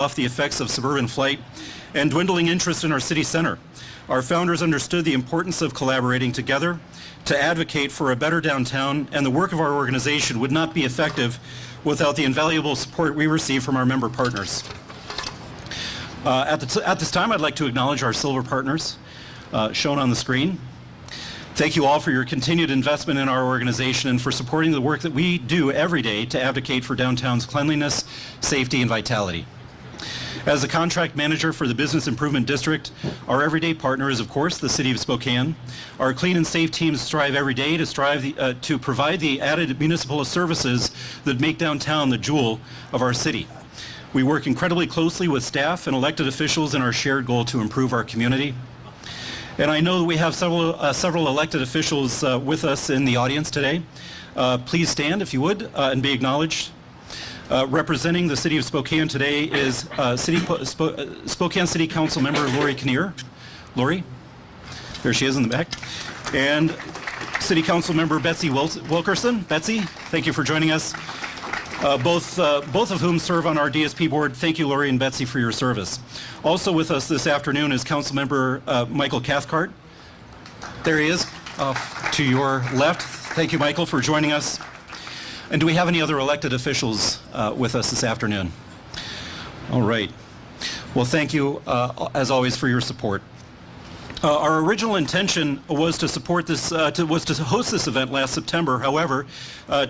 off the effects of suburban flight and dwindling interest in our city center. Our founders understood the importance of collaborating together to advocate for a better downtown, and the work of our organization would not be effective without the invaluable support we receive from our member partners. At this time, I'd like to acknowledge our silver partners shown on the screen. Thank you all for your continued investment in our organization and for supporting the work that we do every day to advocate for downtown's cleanliness, safety, and vitality. As the contract manager for the Business Improvement District, our everyday partner is, of course, the City of Spokane. Our clean and safe teams strive every day to provide the added municipal services that make downtown the jewel of our city. We work incredibly closely with staff and elected officials in our shared goal to improve our community. And I know that we have several elected officials with us in the audience today. Please stand, if you would, and be acknowledged. Representing the City of Spokane today is Spokane City Council member Lori Kinnear. Lori, there she is in the back. And City Council member Betsy Wilkerson. Betsy, thank you for joining us. Both of whom serve on our DSP board. Thank you, Lori and Betsy, for your service. Also with us this afternoon is Council member Michael Cathcart. There he is, to your left. Thank you, Michael, for joining us. And do we have any other elected officials with us this afternoon? All right. Well, thank you, as always, for your support. Our original intention was to support this, was to host this event last September. However,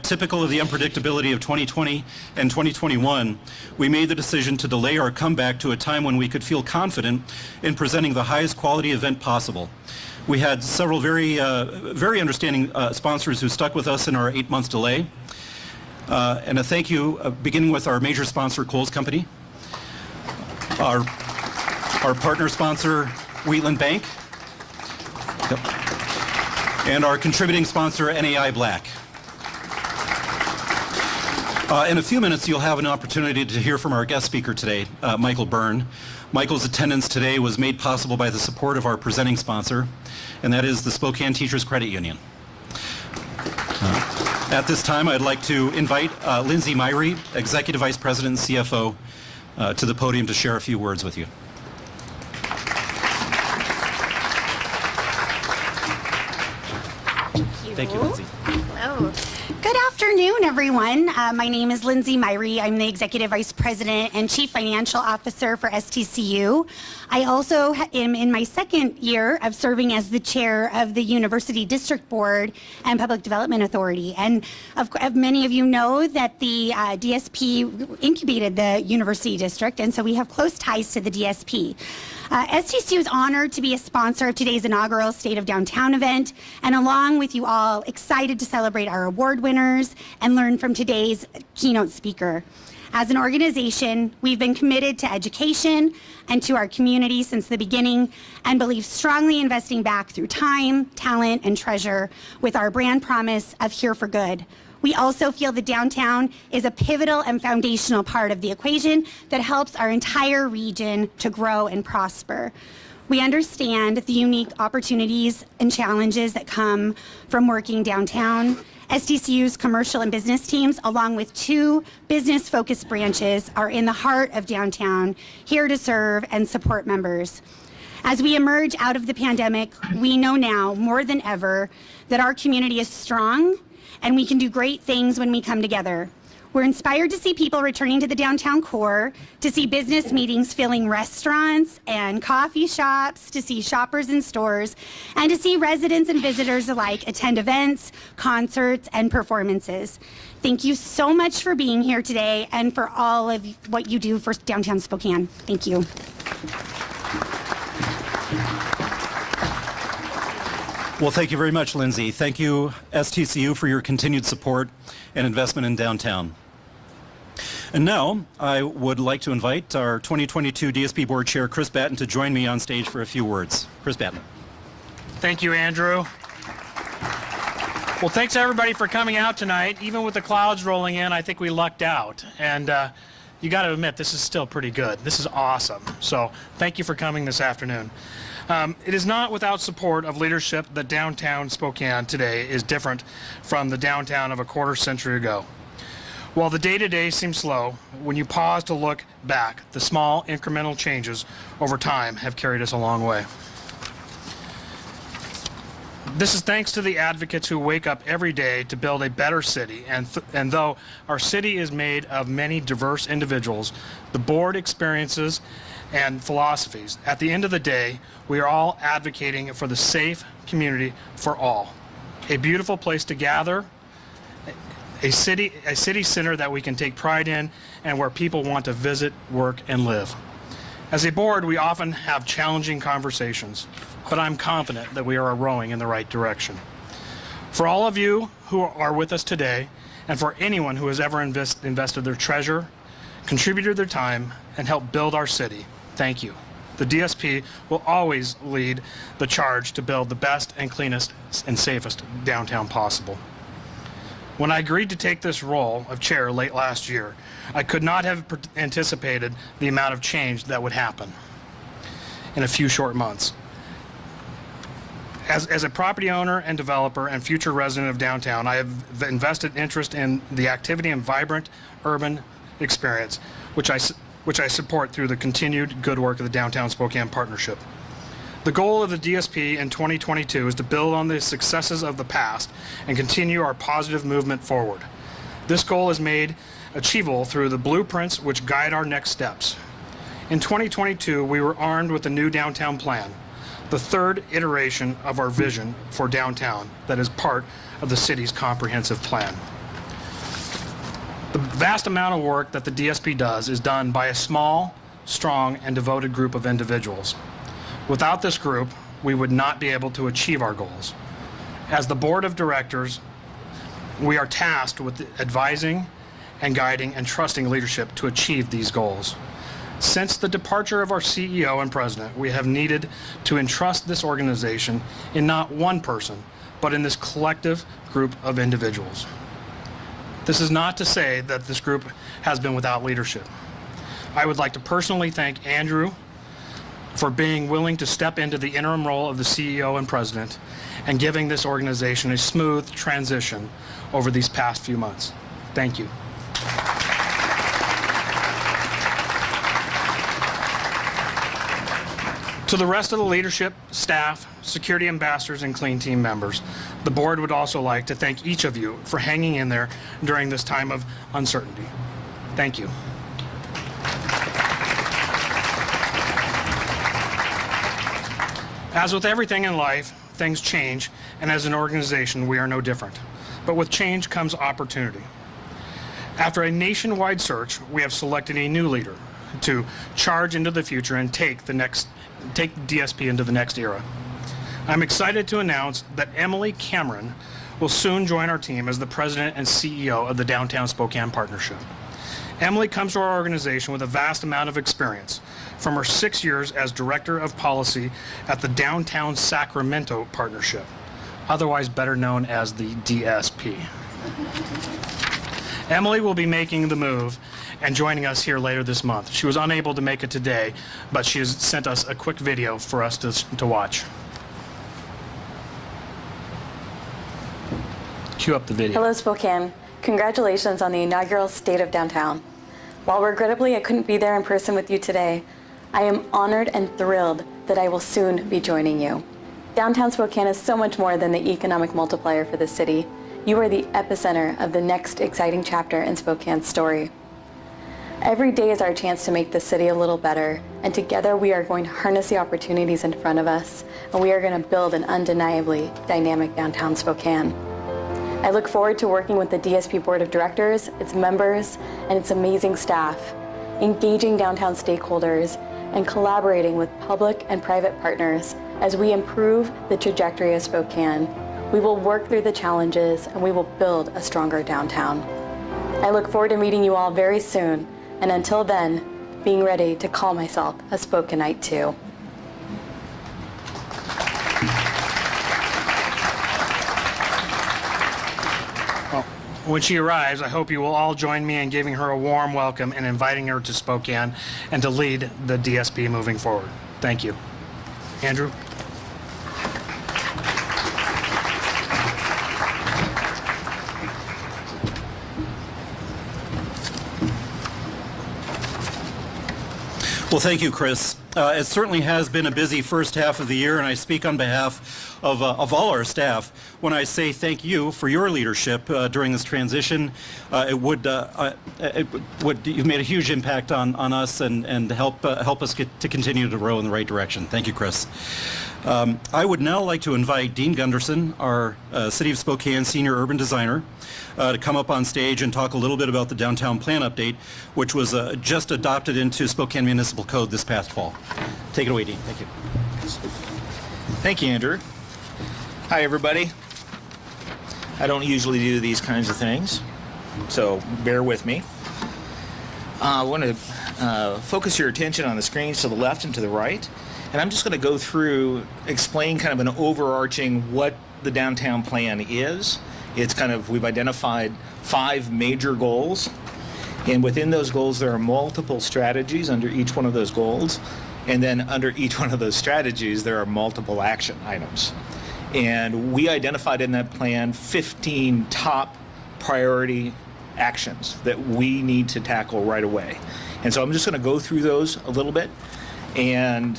typical of the unpredictability of 2020 and 2021, we made the decision to delay our comeback to a time when we could feel confident in presenting the highest quality event possible. We had several very understanding sponsors who stuck with us in our 8 months delay. And a thank you, beginning with our major sponsor, Kohl's Company, our partner sponsor, Wheatland Bank, and our contributing sponsor, NAI Black. In a few minutes, you'll have an opportunity to hear from our guest speaker today, Michael Byrne. Michael's attendance today was made possible by the support of our presenting sponsor, and that is the Spokane Teachers Credit Union. At this time, I'd like to invite Lindsay Myrie, Executive Vice President and CFO, to the podium to share a few words with you. Thank you, Lindsay. Hello. Good afternoon, everyone. My name is Lindsay Myrie. I'm the Executive Vice President and Chief Financial Officer for STCU. I also am in my second year of serving as the chair of the University District Board and Public Development Authority. And many of you know that the DSP incubated the University District, and so we have close ties to the DSP. STCU is honored to be a sponsor of today's inaugural State of Downtown event, and along with you all, excited to celebrate our award winners and learn from today's keynote speaker. As an organization, we've been committed to education and to our community since the beginning and believe strongly investing back through time, talent, and treasure with our brand promise of Here for Good. We also feel that downtown is a pivotal and foundational part of the equation that helps our entire region to grow and prosper. We understand the unique opportunities and challenges that come from working downtown. STCU's commercial and business teams, along with 2 business-focused branches, are in the heart of downtown, here to serve and support members. As we emerge out of the pandemic, we know now more than ever that our community is strong and we can do great things when we come together. We're inspired to see people returning to the downtown core, to see business meetings filling restaurants and coffee shops, to see shoppers in stores, and to see residents and visitors alike attend events, concerts, and performances. Thank you so much for being here today and for all of what you do for downtown Spokane. Thank you. Well, thank you very much, Lindsay. Thank you, STCU, for your continued support and investment in downtown. And now, I would like to invite our 2022 DSP Board Chair, Chris Batten, to join me on stage for a few words. Chris Batten. Thank you, Andrew. Well, thanks everybody for coming out tonight. Even with the clouds rolling in, I think we lucked out. And you got to admit, this is still pretty good. This is awesome. So thank you for coming this afternoon. It is not without support of leadership that downtown Spokane today is different from the downtown of a quarter century ago. While the day-to-day seems slow, when you pause to look back, the small incremental changes over time have carried us a long way. This is thanks to the advocates who wake up every day to build a better city, and though our city is made of many diverse individuals, the board experiences and philosophies, at the end of the day, we are all advocating for the safe community for all. A beautiful place to gather, a city center that we can take pride in and where people want to visit, work, and live. As a board, we often have challenging conversations, but I'm confident that we are rowing in the right direction. For all of you who are with us today, and for anyone who has ever invested their treasure, contributed their time, and helped build our city, thank you. The DSP will always lead the charge to build the best and cleanest and safest downtown possible. When I agreed to take this role of chair late last year, I could not have anticipated the amount of change that would happen in a few short months. As a property owner and developer and future resident of downtown, I have invested interest in the activity and vibrant urban experience, which I support through the continued good work of the Downtown Spokane Partnership. The goal of the DSP in 2022 is to build on the successes of the past and continue our positive movement forward. This goal is made achievable through the blueprints which guide our next steps. In 2022, we were armed with a new downtown plan, the third iteration of our vision for downtown that is part of the city's comprehensive plan. The vast amount of work that the DSP does is done by a small, strong, and devoted group of individuals. Without this group, we would not be able to achieve our goals. As the board of directors, we are tasked with advising and guiding and trusting leadership to achieve these goals. Since the departure of our CEO and president, we have needed to entrust this organization in not one person, but in this collective group of individuals. This is not to say that this group has been without leadership. I would like to personally thank Andrew for being willing to step into the interim role of the CEO and president and giving this organization a smooth transition over these past few months. Thank you. To the rest of the leadership, staff, security ambassadors, and clean team members, the board would also like to thank each of you for hanging in there during this time of uncertainty. Thank you. As with everything in life, things change, and as an organization, we are no different. But with change comes opportunity. After a nationwide search, we have selected a new leader to charge into the future and take DSP into the next era. I'm excited to announce that Emily Cameron will soon join our team as the president and CEO of the Downtown Spokane Partnership. Emily comes to our organization with a vast amount of experience from her 6 years as Director of Policy at the Downtown Sacramento Partnership, otherwise better known as the DSP. Emily will be making the move and joining us here later this month. She was unable to make it today, but she has sent us a quick video for us to watch. Cue up the video. Hello, Spokane. Congratulations on the inaugural State of Downtown. While regrettably I couldn't be there in person with you today, I am honored and thrilled that I will soon be joining you. Downtown Spokane is so much more than the economic multiplier for the city. You are the epicenter of the next exciting chapter in Spokane's story. Every day is our chance to make the city a little better, and together we are going to harness the opportunities in front of us, and we are going to build an undeniably dynamic downtown Spokane. I look forward to working with the DSP Board of Directors, its members, and its amazing staff, engaging downtown stakeholders, and collaborating with public and private partners as we improve the trajectory of Spokane. We will work through the challenges, and we will build a stronger downtown. I look forward to meeting you all very soon, and until then, being ready to call myself a Spokaneite too. When she arrives, I hope you will all join me in giving her a warm welcome and inviting her to Spokane and to lead the DSP moving forward. Thank you. Andrew? Well, thank you, Chris. It certainly has been a busy first half of the year, and I speak on behalf of all our staff when I say thank you for your leadership during this transition. You've made a huge impact on us and help us get to continue to row in the right direction. Thank you, Chris. I would now like to invite Dean Gunderson, our City of Spokane Senior Urban Designer, to come up on stage and talk a little bit about the downtown plan update, which was just adopted into Spokane Municipal Code this past fall. Take it away, Dean. Thank you. Thank you, Andrew. Hi, everybody. I don't usually do these kinds of things, so bear with me. I want to focus your attention on the screens to the left and to the right, and I'm just going to go through, explain kind of an overarching what the downtown plan is. It's kind of, we've identified 5 major goals, and within those goals there are multiple strategies under each one of those goals, and then under each one of those strategies there are multiple action items. And we identified in that plan 15 top priority actions that we need to tackle right away. And so I'm just going to go through those a little bit, and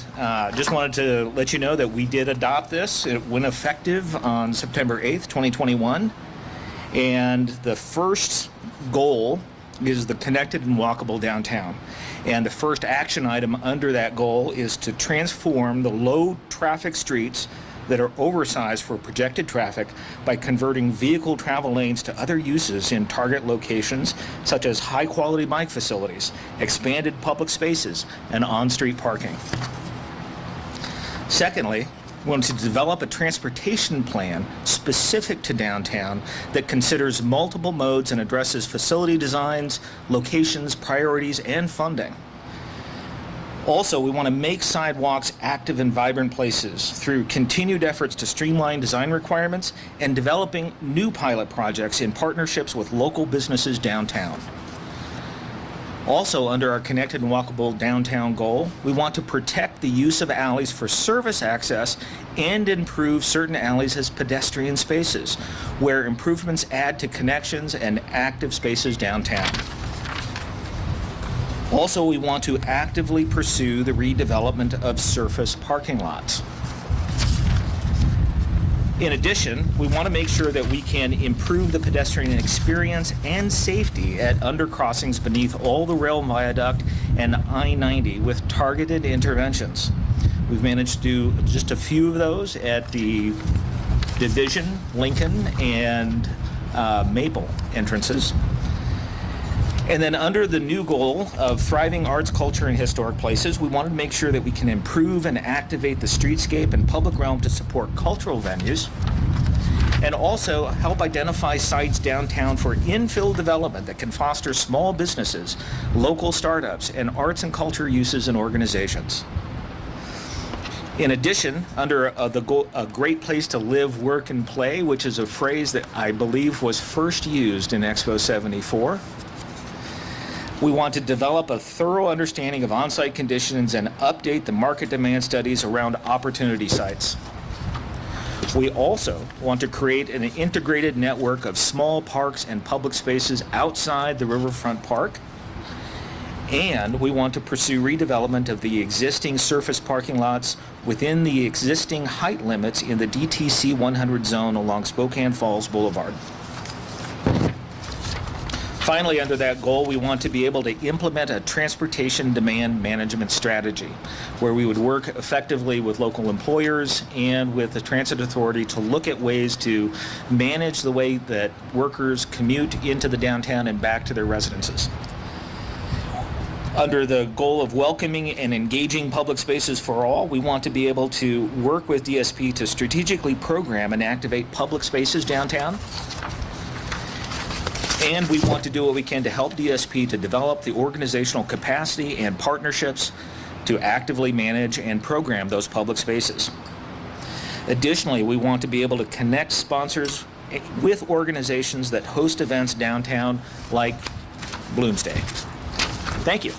just wanted to let you know that we did adopt this. It went effective on September 8th, 2021. And the first goal is the connected and walkable downtown. And the first action item under that goal is to transform the low traffic streets that are oversized for projected traffic by converting vehicle travel lanes to other uses in target locations such as high quality bike facilities, expanded public spaces, and on-street parking. Secondly, we want to develop a transportation plan specific to downtown that considers multiple modes and addresses facility designs, locations, priorities, and funding. Also, we want to make sidewalks active and vibrant places through continued efforts to streamline design requirements and developing new pilot projects in partnerships with local businesses downtown. Also, under our connected and walkable downtown goal, we want to protect the use of alleys for service access and improve certain alleys as pedestrian spaces, where improvements add to connections and active spaces downtown. Also, we want to actively pursue the redevelopment of surface parking lots. In addition, we want to make sure that we can improve the pedestrian experience and safety at undercrossings beneath all the rail viaduct and I-90 with targeted interventions. We've managed to do just a few of those at the Division, Lincoln, and Maple entrances. And then under the new goal of thriving arts, culture, and historic places, we wanted to make sure that we can improve and activate the streetscape and public realm to support cultural venues, and also help identify sites downtown for infill development that can foster small businesses, local startups, and arts and culture uses and organizations. In addition, under a great place to live, work, and play, which is a phrase that I believe was first used in Expo 74, we want to develop a thorough understanding of on-site conditions and update the market demand studies around opportunity sites. We also want to create an integrated network of small parks and public spaces outside the Riverfront Park. And we want to pursue redevelopment of the existing surface parking lots within the existing height limits in the DTC 100 zone along Spokane Falls Boulevard. Finally, under that goal, we want to be able to implement a transportation demand management strategy where we would work effectively with local employers and with the transit authority to look at ways to manage the way that workers commute into the downtown and back to their residences. Under the goal of welcoming and engaging public spaces for all, we want to be able to work with DSP to strategically program and activate public spaces downtown. And we want to do what we can to help DSP to develop the organizational capacity and partnerships to actively manage and program those public spaces. Additionally, we want to be able to connect sponsors with organizations that host events downtown like Bloomsday. Thank you.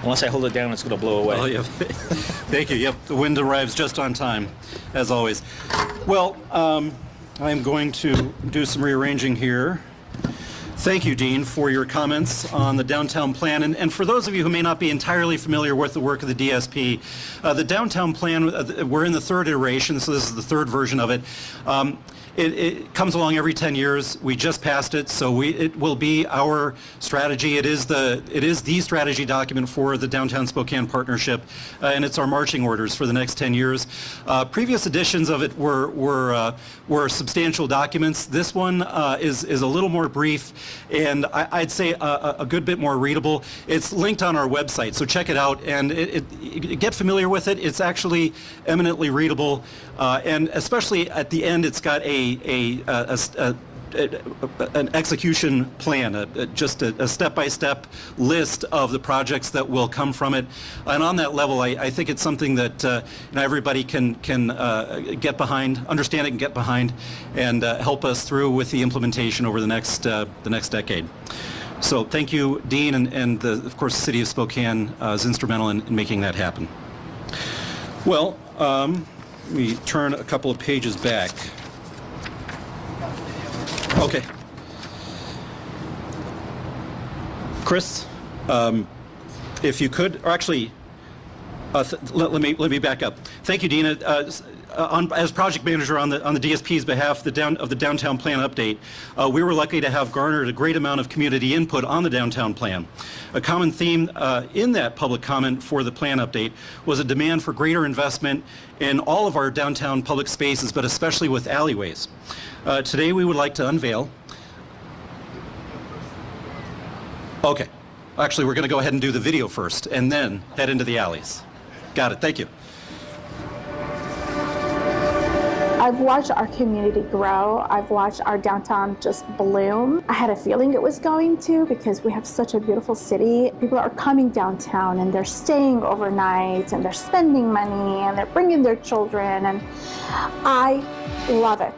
Unless I hold it down, it's going to blow away. Oh, yeah. Thank you. Yep, the wind arrives just on time, as always. Well, I'm going to do some rearranging here. Thank you, Dean, for your comments on the downtown plan. And for those of you who may not be entirely familiar with the work of the DSP, the downtown plan, we're in the third iteration, so this is the third version of it. It comes along every 10 years. We just passed it, so it will be our strategy. It is the strategy document for the Downtown Spokane Partnership, and it's our marching orders for the next 10 years. Previous editions of it were substantial documents. This one is a little more brief, and I'd say a good bit more readable. It's linked on our website, so check it out and get familiar with it. It's actually eminently readable, and especially at the end, it's got an execution plan, just a step-by-step list of the projects that will come from it. And on that level, I think it's something that everybody can get behind, understand it and get behind, and help us through with the implementation over the next decade. So thank you, Dean, and of course the City of Spokane is instrumental in making that happen. Well, let me turn a couple of pages back. Okay. Chris, if you could, or actually, let me back up. Thank you, Dina. As project manager on the DSP's behalf of the downtown plan update, we were lucky to have garnered a great amount of community input on the downtown plan. A common theme in that public comment for the plan update was a demand for greater investment in all of our downtown public spaces, but especially with alleyways. Today we would like to unveil. Okay, actually we're going to go ahead and do the video first and then head into the alleys. Got it, thank you. I've watched our community grow. I've watched our downtown just bloom. I had a feeling it was going to because we have such a beautiful city. People are coming downtown and they're staying overnight and they're spending money and they're bringing their children, and I love it.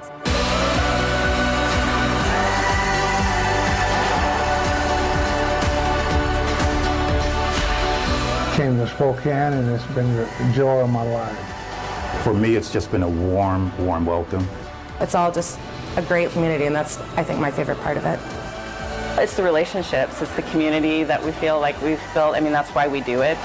Came to Spokane and it's been the joy of my life. For me, it's just been a warm welcome. It's all just a great community, and that's, I think, my favorite part of it. It's the relationships, it's the community that we feel like we've built. I mean, that's why we do it.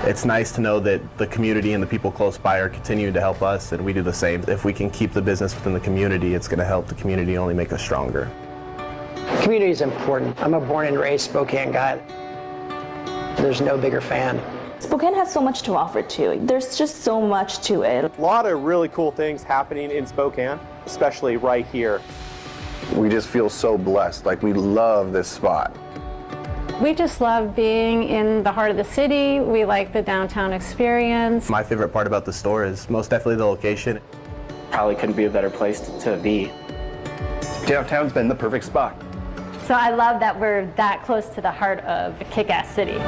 It's nice to know that the community and the people close by are continuing to help us, and we do the same. If we can keep the business within the community, it's going to help the community only make us stronger. Community is important. I'm a born and raised Spokane guy. There's no bigger fan. Spokane has so much to offer too. There's just so much to it. A lot of really cool things happening in Spokane, especially right here. We just feel so blessed. Like, we love this spot. We just love being in the heart of the city. We like the downtown experience. My favorite part about the store is most definitely the location. Probably couldn't be a better place to be. Downtown's been the perfect spot. So I love that we're that close to the heart of a kick-ass city.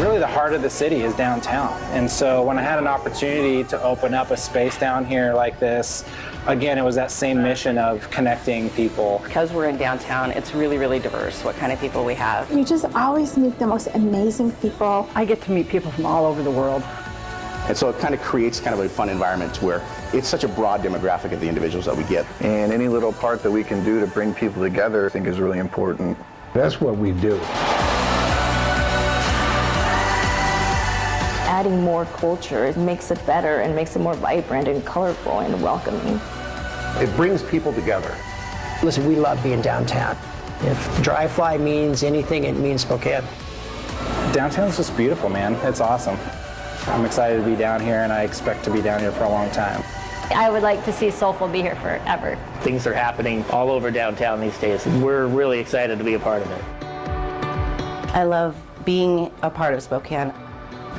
Really, the heart of the city is downtown. And so when I had an opportunity to open up a space down here like this, again, it was that same mission of connecting people. Because we're in downtown, it's really, really diverse what kind of people we have. You just always meet the most amazing people. I get to meet people from all over the world. And so it kind of creates kind of a fun environment where it's such a broad demographic of the individuals that we get. And any little part that we can do to bring people together, I think, is really important. That's what we do. Adding more culture makes it better and makes it more vibrant and colorful and welcoming. It brings people together. Listen, we love being downtown. If Dry Fly means anything, it means Spokane. Downtown's just beautiful, man. It's awesome. I'm excited to be down here, and I expect to be down here for a long time. I would like to see Soulful be here forever. Things are happening all over downtown these days. We're really excited to be a part of it. I love being a part of Spokane.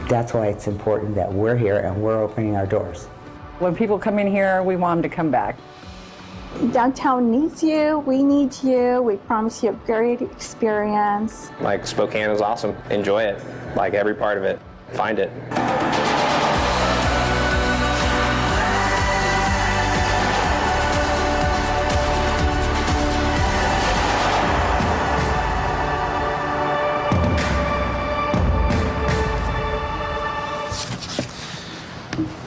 That's why it's important that we're here and we're opening our doors. When people come in here, we want them to come back. Downtown needs you, we need you, we promise you a great experience. Like, Spokane is awesome. Enjoy it. Like, every part of it. Find it.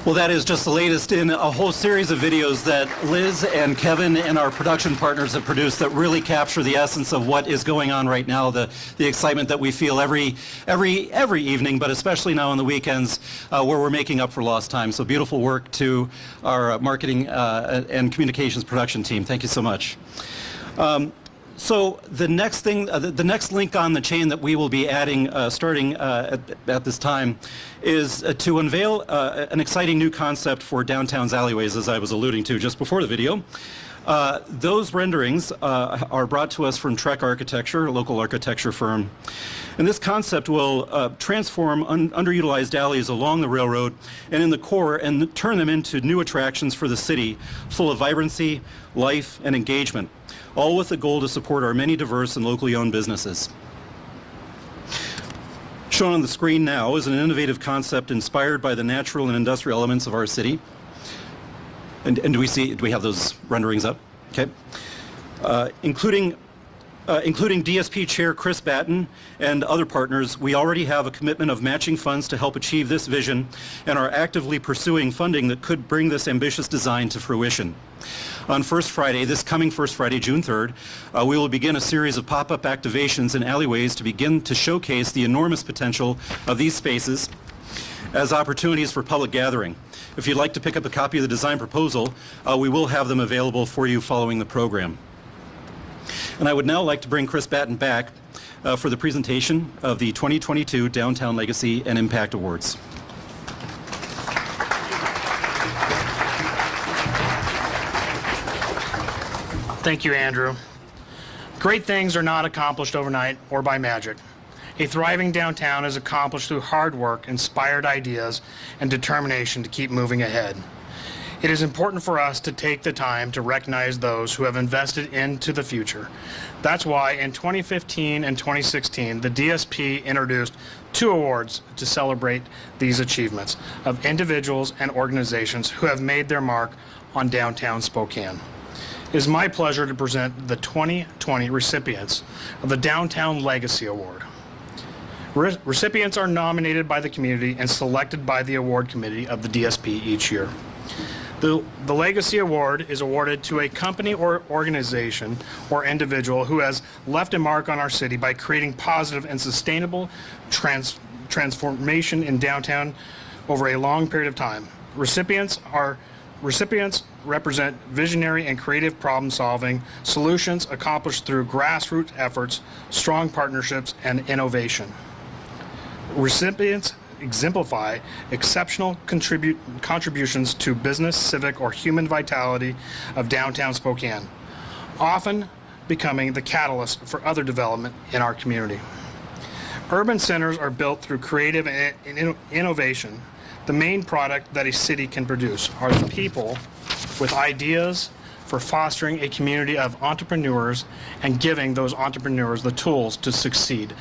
Well, that is just the latest in a whole series of videos that Liz and Kevin and our production partners have produced that really capture the essence of what is going on right now, the excitement that we feel every evening, but especially now on the weekends where we're making up for lost time. So beautiful work to our marketing and communications production team. Thank you so much. So the next thing, the next link on the chain that we will be adding starting at this time is to unveil an exciting new concept for downtown's alleyways, as I was alluding to just before the video. Those renderings are brought to us from Trek Architecture, a local architecture firm. And this concept will transform underutilized alleys along the railroad and in the core and turn them into new attractions for the city, full of vibrancy, life, and engagement, all with the goal to support our many diverse and locally owned businesses. Shown on the screen now is an innovative concept inspired by the natural and industrial elements of our city. And do we have those renderings up? Okay. Including DSP Chair Chris Batten and other partners, we already have a commitment of matching funds to help achieve this vision and are actively pursuing funding that could bring this ambitious design to fruition. On this coming first Friday, June 3rd, we will begin a series of pop-up activations in alleyways to begin to showcase the enormous potential of these spaces as opportunities for public gathering. If you'd like to pick up a copy of the design proposal, we will have them available for you following the program. And I would now like to bring Chris Batten back for the presentation of the 2022 Downtown Legacy and Impact Awards. Thank you, Andrew. Great things are not accomplished overnight or by magic. A thriving downtown is accomplished through hard work, inspired ideas, and determination to keep moving ahead. It is important for us to take the time to recognize those who have invested into the future. That's why in 2015 and 2016, the DSP introduced 2 awards to celebrate these achievements of individuals and organizations who have made their mark on downtown Spokane. It is my pleasure to present the 2020 recipients of the Downtown Legacy Award. Recipients are nominated by the community and selected by the award committee of the DSP each year. The Legacy Award is awarded to a company or organization or individual who has left a mark on our city by creating positive and sustainable transformation in downtown over a long period of time. Recipients represent visionary and creative problem-solving solutions accomplished through grassroots efforts, strong partnerships, and innovation. Recipients exemplify exceptional contributions to business, civic, or human vitality of downtown Spokane, often becoming the catalyst for other development in our community. Urban centers are built through creative innovation. The main product that a city can produce are the people with ideas for fostering a community of entrepreneurs and giving those entrepreneurs the tools to succeed.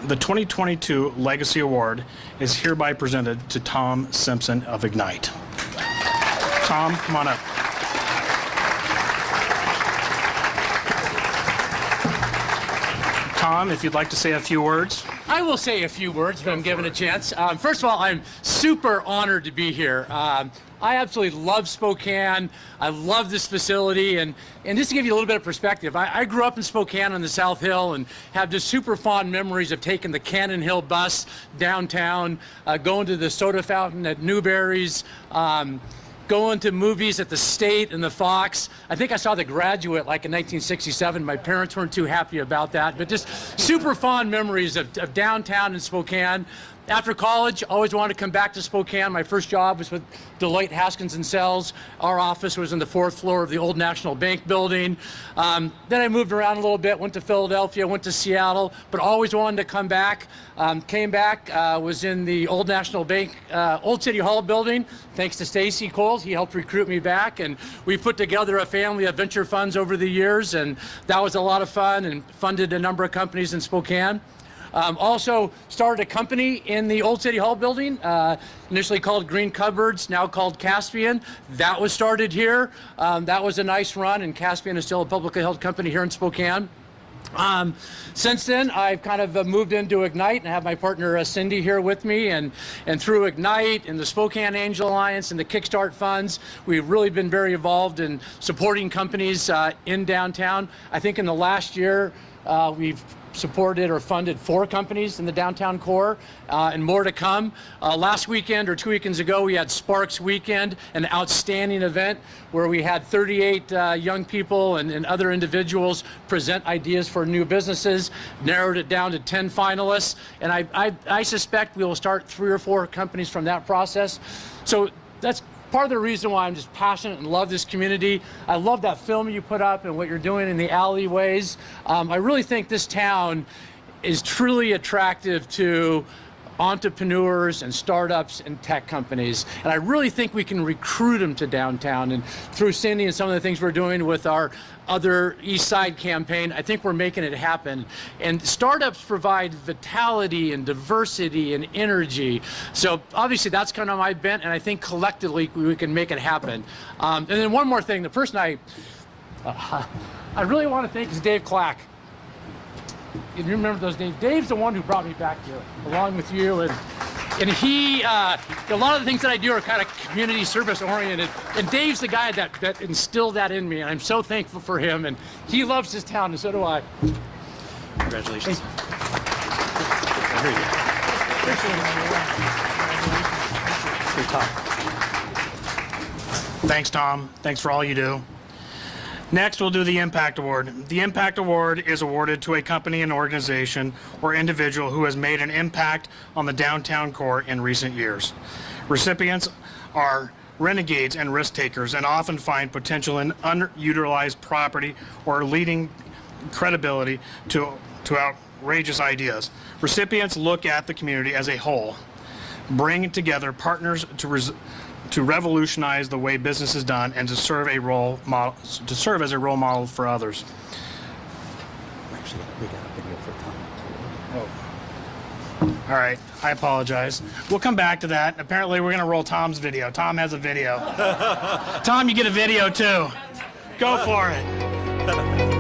The 2022 Legacy Award is hereby presented to Tom Simpson of Ignite. Tom, come on up. Tom, if you'd like to say a few words. I will say a few words if I'm given a chance. First of all, I'm super honored to be here. I absolutely love Spokane. I love this facility. And just to give you a little bit of perspective, I grew up in Spokane on the South Hill and have just super fond memories of taking the Cannon Hill bus downtown, going to the soda fountain at Newberry's, going to movies at the State and the Fox. I think I saw The Graduate like in 1967. My parents weren't too happy about that, but just super fond memories of downtown in Spokane. After college, always wanted to come back to Spokane. My first job was with Deloitte Haskins & Sells. Our office was on the 4th floor of the old National Bank building. Then I moved around a little bit, went to Philadelphia, went to Seattle, but always wanted to come back. Came back, was in the old National Bank, Old City Hall building. Thanks to Stacy Coles, he helped recruit me back, and we put together a family of venture funds over the years, and that was a lot of fun, and funded a number of companies in Spokane. Also started a company in the Old City Hall building, initially called Green Cupboards, now called Caspian. That was started here. That was a nice run, and Caspian is still a publicly held company here in Spokane. Since then, I've kind of moved into Ignite and I have my partner Cindy here with me. And through Ignite and the Spokane Angel Alliance and the Kickstart funds, we've really been very involved in supporting companies in downtown. I think in the last year, we've supported or funded 4 companies in the downtown core, and more to come. Last weekend or 2 weekends ago, we had Sparks Weekend, an outstanding event where we had 38 young people and other individuals present ideas for new businesses, narrowed it down to 10 finalists, and I suspect we will start 3 or 4 companies from that process. So that's part of the reason why I'm just passionate and love this community. I love that film you put up and what you're doing in the alleyways. I really think this town is truly attractive to entrepreneurs and startups and tech companies. And I really think we can recruit them to downtown. And through Cindy and some of the things we're doing with our other East Side campaign, I think we're making it happen. And startups provide vitality and diversity and energy. So obviously that's kind of my bent, and I think collectively we can make it happen. And then one more thing, the person I really want to thank is Dave Clack. You remember those days? Dave's the one who brought me back here, along with you, and he, a lot of the things that I do are kind of community service oriented, and Dave's the guy that instilled that in me, and I'm so thankful for him, and he loves his town, and so do I. Congratulations. Thanks, Tom. Thanks for all you do. Next, we'll do the Impact Award. The Impact Award is awarded to a company, an organization, or individual who has made an impact on the downtown core in recent years. Recipients are renegades and risk takers and often find potential in underutilized property or leading credibility to outrageous ideas. Recipients look at the community as a whole, bring together partners to revolutionize the way business is done and to serve as a role model for others. Actually, we got a video for Tom. Oh. All right, I apologize. We'll come back to that. Apparently, we're going to roll Tom's video. Tom has a video. Tom, you get a video too. Go for it.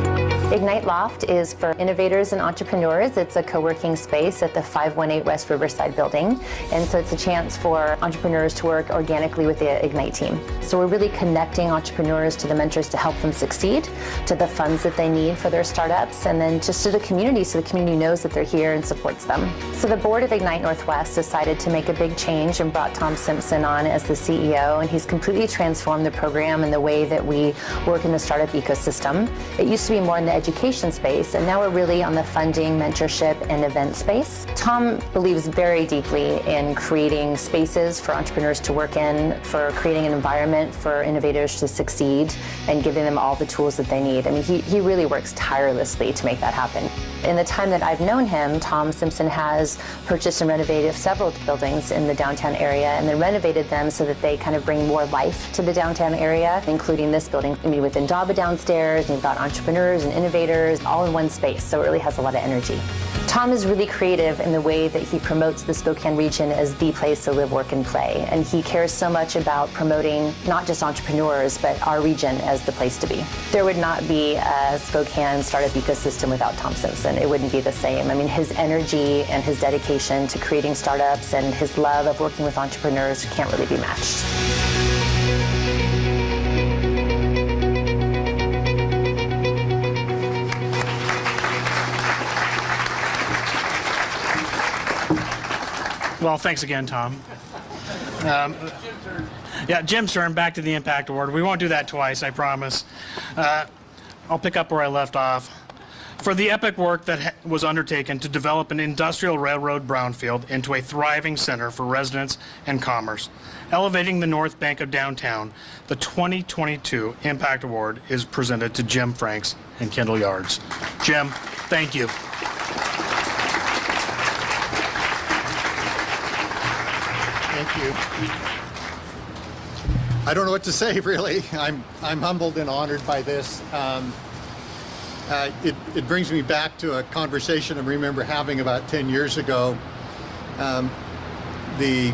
Ignite Loft is for innovators and entrepreneurs. It's a co-working space at the 518 West Riverside building. And so it's a chance for entrepreneurs to work organically with the Ignite team. So we're really connecting entrepreneurs to the mentors to help them succeed, to the funds that they need for their startups, and then just to the community so the community knows that they're here and supports them. So the board of Ignite Northwest decided to make a big change and brought Tom Simpson on as the CEO, and he's completely transformed the program and the way that we work in the startup ecosystem. It used to be more in the education space, and now we're really on the funding, mentorship, and event space. Tom believes very deeply in creating spaces for entrepreneurs to work in, for creating an environment for innovators to succeed, and giving them all the tools that they need. I mean, he really works tirelessly to make that happen. In the time that I've known him, Tom Simpson has purchased and renovated several buildings in the downtown area, and then renovated them so that they kind of bring more life to the downtown area, including this building. I mean, with Indaba downstairs, and you've got entrepreneurs and innovators all in one space, so it really has a lot of energy. Tom is really creative in the way that he promotes the Spokane region as the place to live, work, and play. And he cares so much about promoting not just entrepreneurs, but our region as the place to be. There would not be a Spokane startup ecosystem without Tom Simpson. It wouldn't be the same. I mean, his energy and his dedication to creating startups and his love of working with entrepreneurs can't really be matched. Well, thanks again, Tom. Yeah, Jim's turn, back to the Impact Award. We won't do that twice, I promise. I'll pick up where I left off. For the epic work that was undertaken to develop an industrial railroad brownfield into a thriving center for residents and commerce, elevating the north bank of downtown, the 2022 Impact Award is presented to Jim Franks and Kendall Yards. Jim, thank you. Thank you. I don't know what to say, really. I'm humbled and honored by this. It brings me back to a conversation I remember having about 10 years ago. The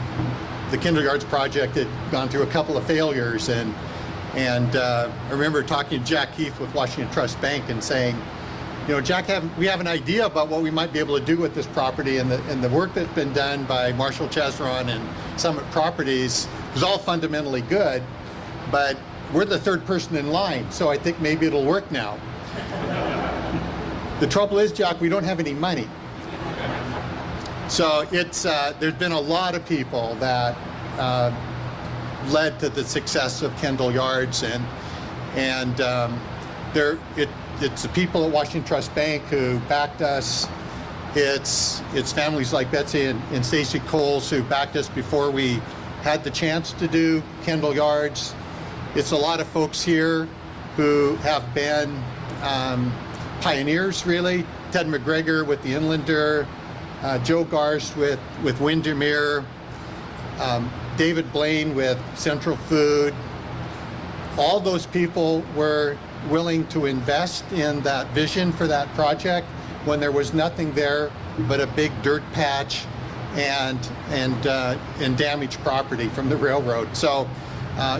Kendall Yards project had gone through a couple of failures, and I remember talking to Jack Keefe with Washington Trust Bank and saying, Jack, we have an idea about what we might be able to do with this property, and the work that's been done by Marshall Chesron and Summit Properties was all fundamentally good, but we're the third person in line, so I think maybe it'll work now. The trouble is, Jack, we don't have any money. So there's been a lot of people that led to the success of Kendall Yards, and it's the people at Washington Trust Bank who backed us. It's families like Betsy and Stacy Coles who backed us before we had the chance to do Kendall Yards. It's a lot of folks here who have been pioneers, really. Ted McGregor with the Inlander, Joe Garst with Windermere, David Blaine with Central Food. All those people were willing to invest in that vision for that project when there was nothing there but a big dirt patch and damaged property from the railroad. So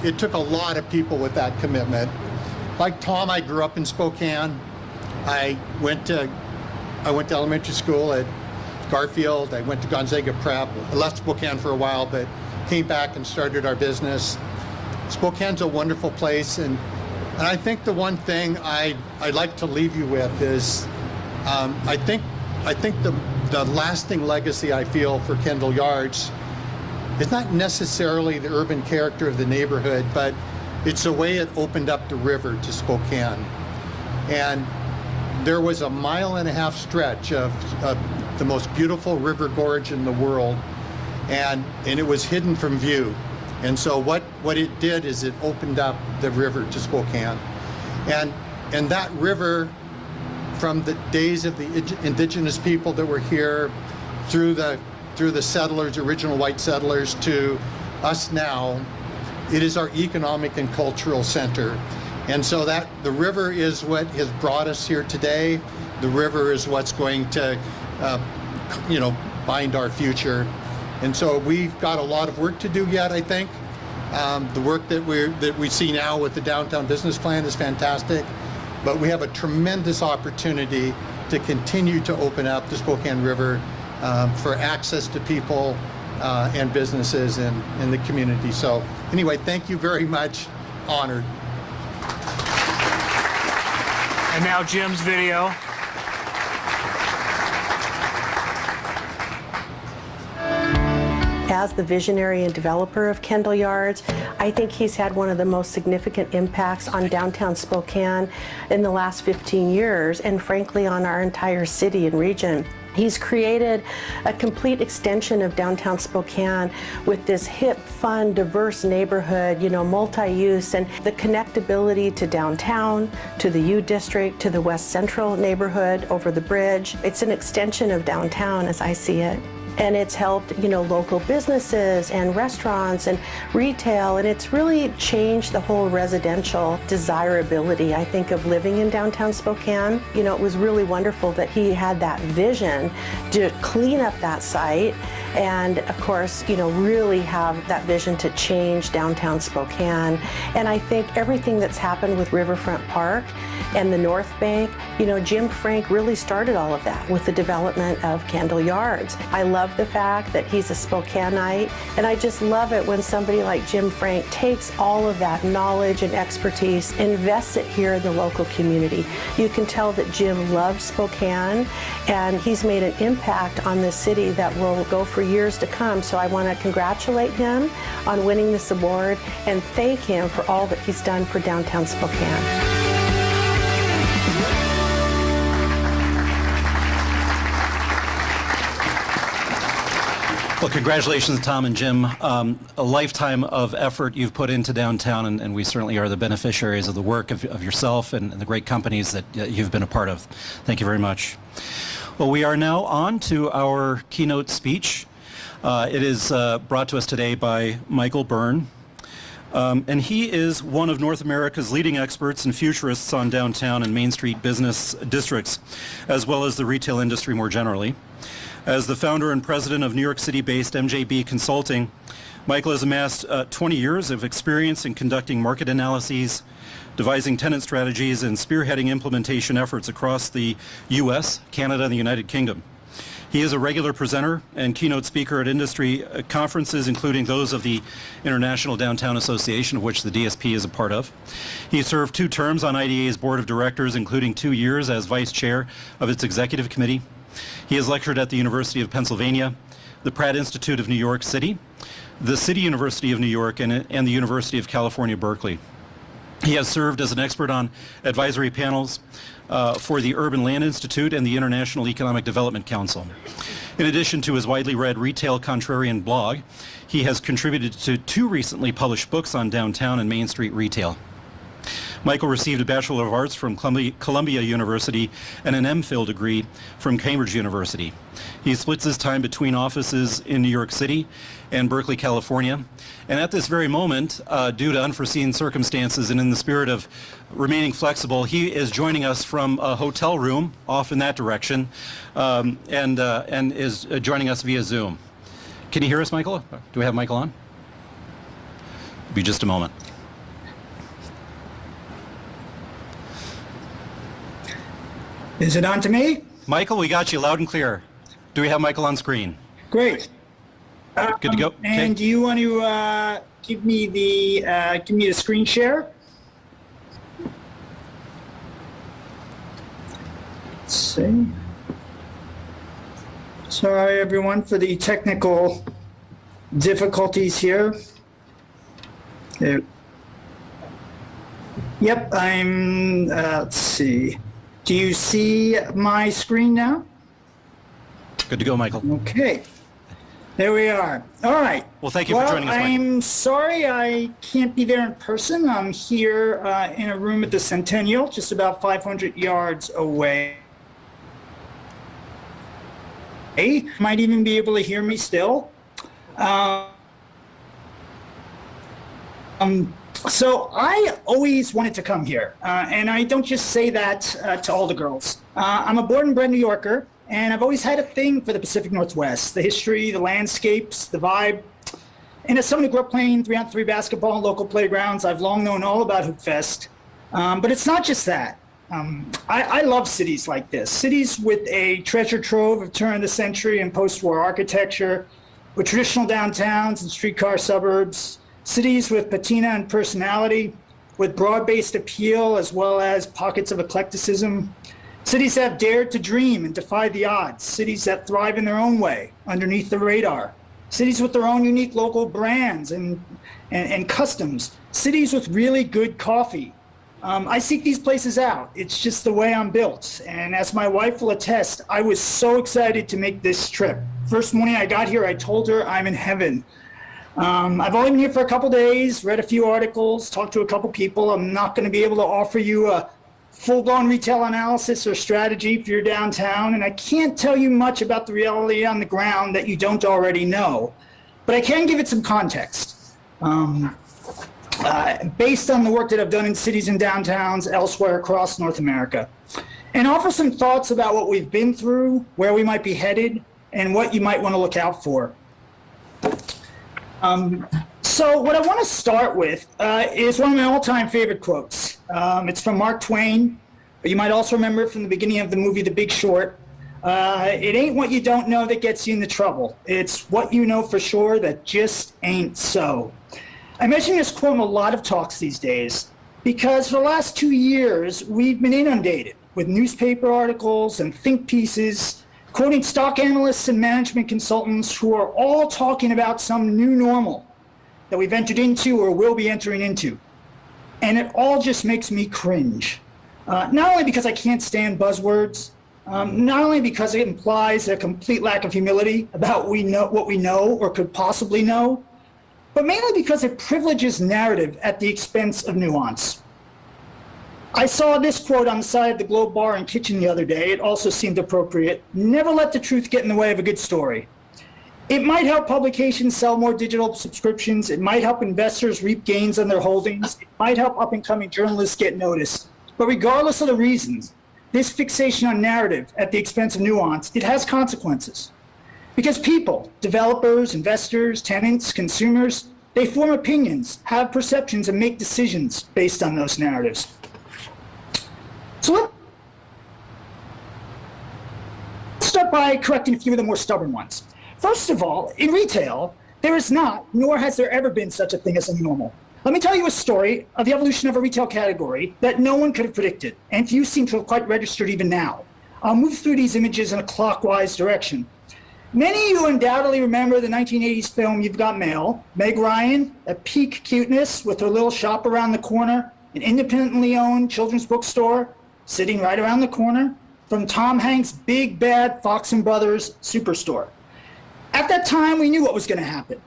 it took a lot of people with that commitment. Like Tom, I grew up in Spokane. I went to elementary school at Garfield. I went to Gonzaga Prep. I left Spokane for a while, but came back and started our business. Spokane's a wonderful place, and I think the one thing I'd like to leave you with is I think the lasting legacy I feel for Kendall Yards is not necessarily the urban character of the neighborhood, but it's the way it opened up the river to Spokane. And there was a 1.5 mile stretch of the most beautiful river gorge in the world, and it was hidden from view. And so what it did is it opened up the river to Spokane. And that river, from the days of the indigenous people that were here, through the settlers, original white settlers, to us now, it is our economic and cultural center. And so that the river is what has brought us here today. The river is what's going to, bind our future. And so we've got a lot of work to do yet, I think. The work that we see now with the downtown business plan is fantastic, but we have a tremendous opportunity to continue to open up the Spokane River for access to people and businesses in the community. So anyway, thank you very much. Honored. And now Jim's video. As the visionary and developer of Kendall Yards, I think he's had one of the most significant impacts on downtown Spokane in the last 15 years, and frankly on our entire city and region. He's created a complete extension of downtown Spokane with this hip, fun, diverse neighborhood, multi-use, and the connectability to downtown, to the U District, to the West Central neighborhood over the bridge. It's an extension of downtown as I see it. And it's helped, local businesses and restaurants and retail, and it's really changed the whole residential desirability, I think, of living in downtown Spokane. It was really wonderful that he had that vision to clean up that site and, of course, really have that vision to change downtown Spokane. And I think everything that's happened with Riverfront Park and the North Bank, Jim Frank really started all of that with the development of Kendall Yards. I love the fact that he's a Spokaneite, and I just love it when somebody like Jim Frank takes all of that knowledge and expertise, invests it here in the local community. You can tell that Jim loves Spokane, and he's made an impact on this city that will go for years to come. So I want to congratulate him on winning this award and thank him for all that he's done for downtown Spokane. Well, congratulations, Tom and Jim. A lifetime of effort you've put into downtown, and we certainly are the beneficiaries of the work of yourself and the great companies that you've been a part of. Thank you very much. Well, we are now on to our keynote speech. It is brought to us today by Michael Byrne. And he is one of North America's leading experts and futurists on downtown and Main Street business districts, as well as the retail industry more generally. As the founder and president of New York City-based MJB Consulting, Michael has amassed 20 years of experience in conducting market analyses, devising tenant strategies, and spearheading implementation efforts across the U.S., Canada, and the United Kingdom. He is a regular presenter and keynote speaker at industry conferences, including those of the International Downtown Association, of which the DSP is a part of. He served 2 terms on IDA's board of directors, including 2 years as vice chair of its executive committee. He has lectured at the University of Pennsylvania, the Pratt Institute of New York City, the City University of New York, and the University of California, Berkeley. He has served as an expert on advisory panels for the Urban Land Institute and the International Economic Development Council. In addition to his widely read Retail Contrarian blog, he has contributed to 2 recently published books on downtown and Main Street retail. Michael received a Bachelor of Arts from Columbia University and an MPhil degree from Cambridge University. He splits his time between offices in New York City and Berkeley, California. And at this very moment, due to unforeseen circumstances and in the spirit of remaining flexible, he is joining us from a hotel room off in that direction and is joining us via Zoom. Can you hear us, Michael? Do we have Michael on? Be just a moment. Is it on to me? Michael, we got you loud and clear. Do we have Michael on screen? Great. Good to go. And do you want to give me the screen share? Let's see. Sorry, everyone, for the technical difficulties here. There. Yep, I'm. Let's see. Do you see my screen now? Good to go, Michael. Okay. There we are. All right. Well, thank you for joining us, Michael. I'm sorry I can't be there in person. I'm here in a room at the Centennial, just about 500 yards away. Might even be able to hear me still. So I always wanted to come here, and I don't just say that to all the girls. I'm a born and bred New Yorker, and I've always had a thing for the Pacific Northwest, the history, the landscapes, the vibe. And as someone who grew up playing 3-on-3 basketball in local playgrounds, I've long known all about Hoop Fest. But it's not just that. I love cities like this, cities with a treasure trove of turn of the century and post-war architecture, with traditional downtowns and streetcar suburbs, cities with patina and personality, with broad-based appeal as well as pockets of eclecticism. Cities that have dared to dream and defy the odds. Cities that thrive in their own way, underneath the radar. Cities with their own unique local brands and customs. Cities with really good coffee. I seek these places out. It's just the way I'm built. And as my wife will attest, I was so excited to make this trip. First morning I got here, I told her I'm in heaven. I've only been here for a couple days, read a few articles, talked to a couple people. I'm not going to be able to offer you a full-blown retail analysis or strategy for your downtown, and I can't tell you much about the reality on the ground that you don't already know, but I can give it some context. Based on the work that I've done in cities and downtowns elsewhere across North America, and offer some thoughts about what we've been through, where we might be headed, and what you might want to look out for. So what I want to start with is one of my all-time favorite quotes. It's from Mark Twain, but you might also remember it from the beginning of the movie The Big Short. It ain't what you don't know that gets you into trouble. It's what you know for sure that just ain't so. I mention this quote in a lot of talks these days because for the last 2 years, we've been inundated with newspaper articles and think pieces quoting stock analysts and management consultants who are all talking about some new normal that we've entered into or will be entering into. And it all just makes me cringe. Not only because I can't stand buzzwords, not only because it implies a complete lack of humility about what we know or could possibly know, but mainly because it privileges narrative at the expense of nuance. I saw this quote on the side of the Globe Bar and Kitchen the other day. It also seemed appropriate. Never let the truth get in the way of a good story. It might help publications sell more digital subscriptions. It might help investors reap gains on their holdings. It might help up-and-coming journalists get noticed. But regardless of the reasons, this fixation on narrative at the expense of nuance, it has consequences. Because people, developers, investors, tenants, consumers, they form opinions, have perceptions, and make decisions based on those narratives. So let's start by correcting a few of the more stubborn ones. First of all, in retail, there is not, nor has there ever been such a thing as a new normal. Let me tell you a story of the evolution of a retail category that no one could have predicted, and few seem to have quite registered even now. I'll move through these images in a clockwise direction. Many of you undoubtedly remember the 1980s film You've Got Mail. Meg Ryan, a peak cuteness with her little shop around the corner, an independently owned children's bookstore sitting right around the corner from Tom Hanks' big bad Fox & Brothers superstore. At that time, we knew what was going to happen.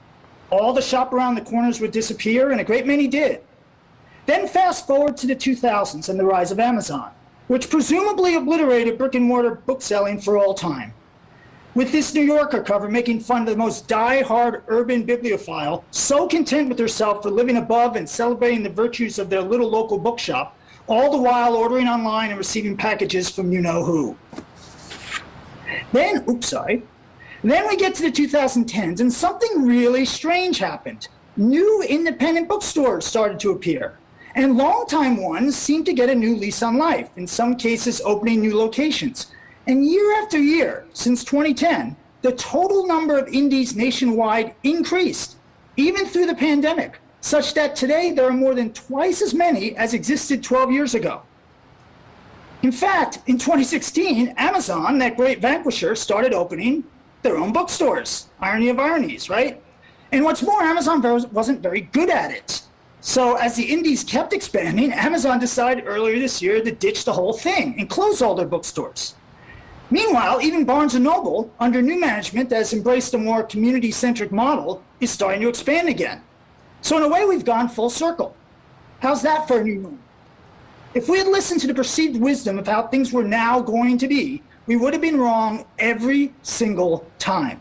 All the shop around the corners would disappear, and a great many did. Then fast forward to the 2000s and the rise of Amazon, which presumably obliterated brick and mortar bookselling for all time. With this New Yorker cover making fun of the most die-hard urban bibliophile, so content with herself for living above and celebrating the virtues of their little local bookshop, all the while ordering online and receiving packages from you-know-who. Then we get to the 2010s, and something really strange happened. New independent bookstores started to appear, and longtime ones seemed to get a new lease on life, in some cases opening new locations. And year after year, since 2010, the total number of indies nationwide increased, even through the pandemic, such that today there are more than twice as many as existed 12 years ago. In fact, in 2016, Amazon, that great vanquisher, started opening their own bookstores. Irony of ironies, right? And what's more, Amazon wasn't very good at it. So as the indies kept expanding, Amazon decided earlier this year to ditch the whole thing and close all their bookstores. Meanwhile, even Barnes & Noble, under new management that has embraced a more community-centric model, is starting to expand again. So in a way, we've gone full circle. How's that for a new normal? If we had listened to the perceived wisdom of how things were now going to be, we would have been wrong every single time.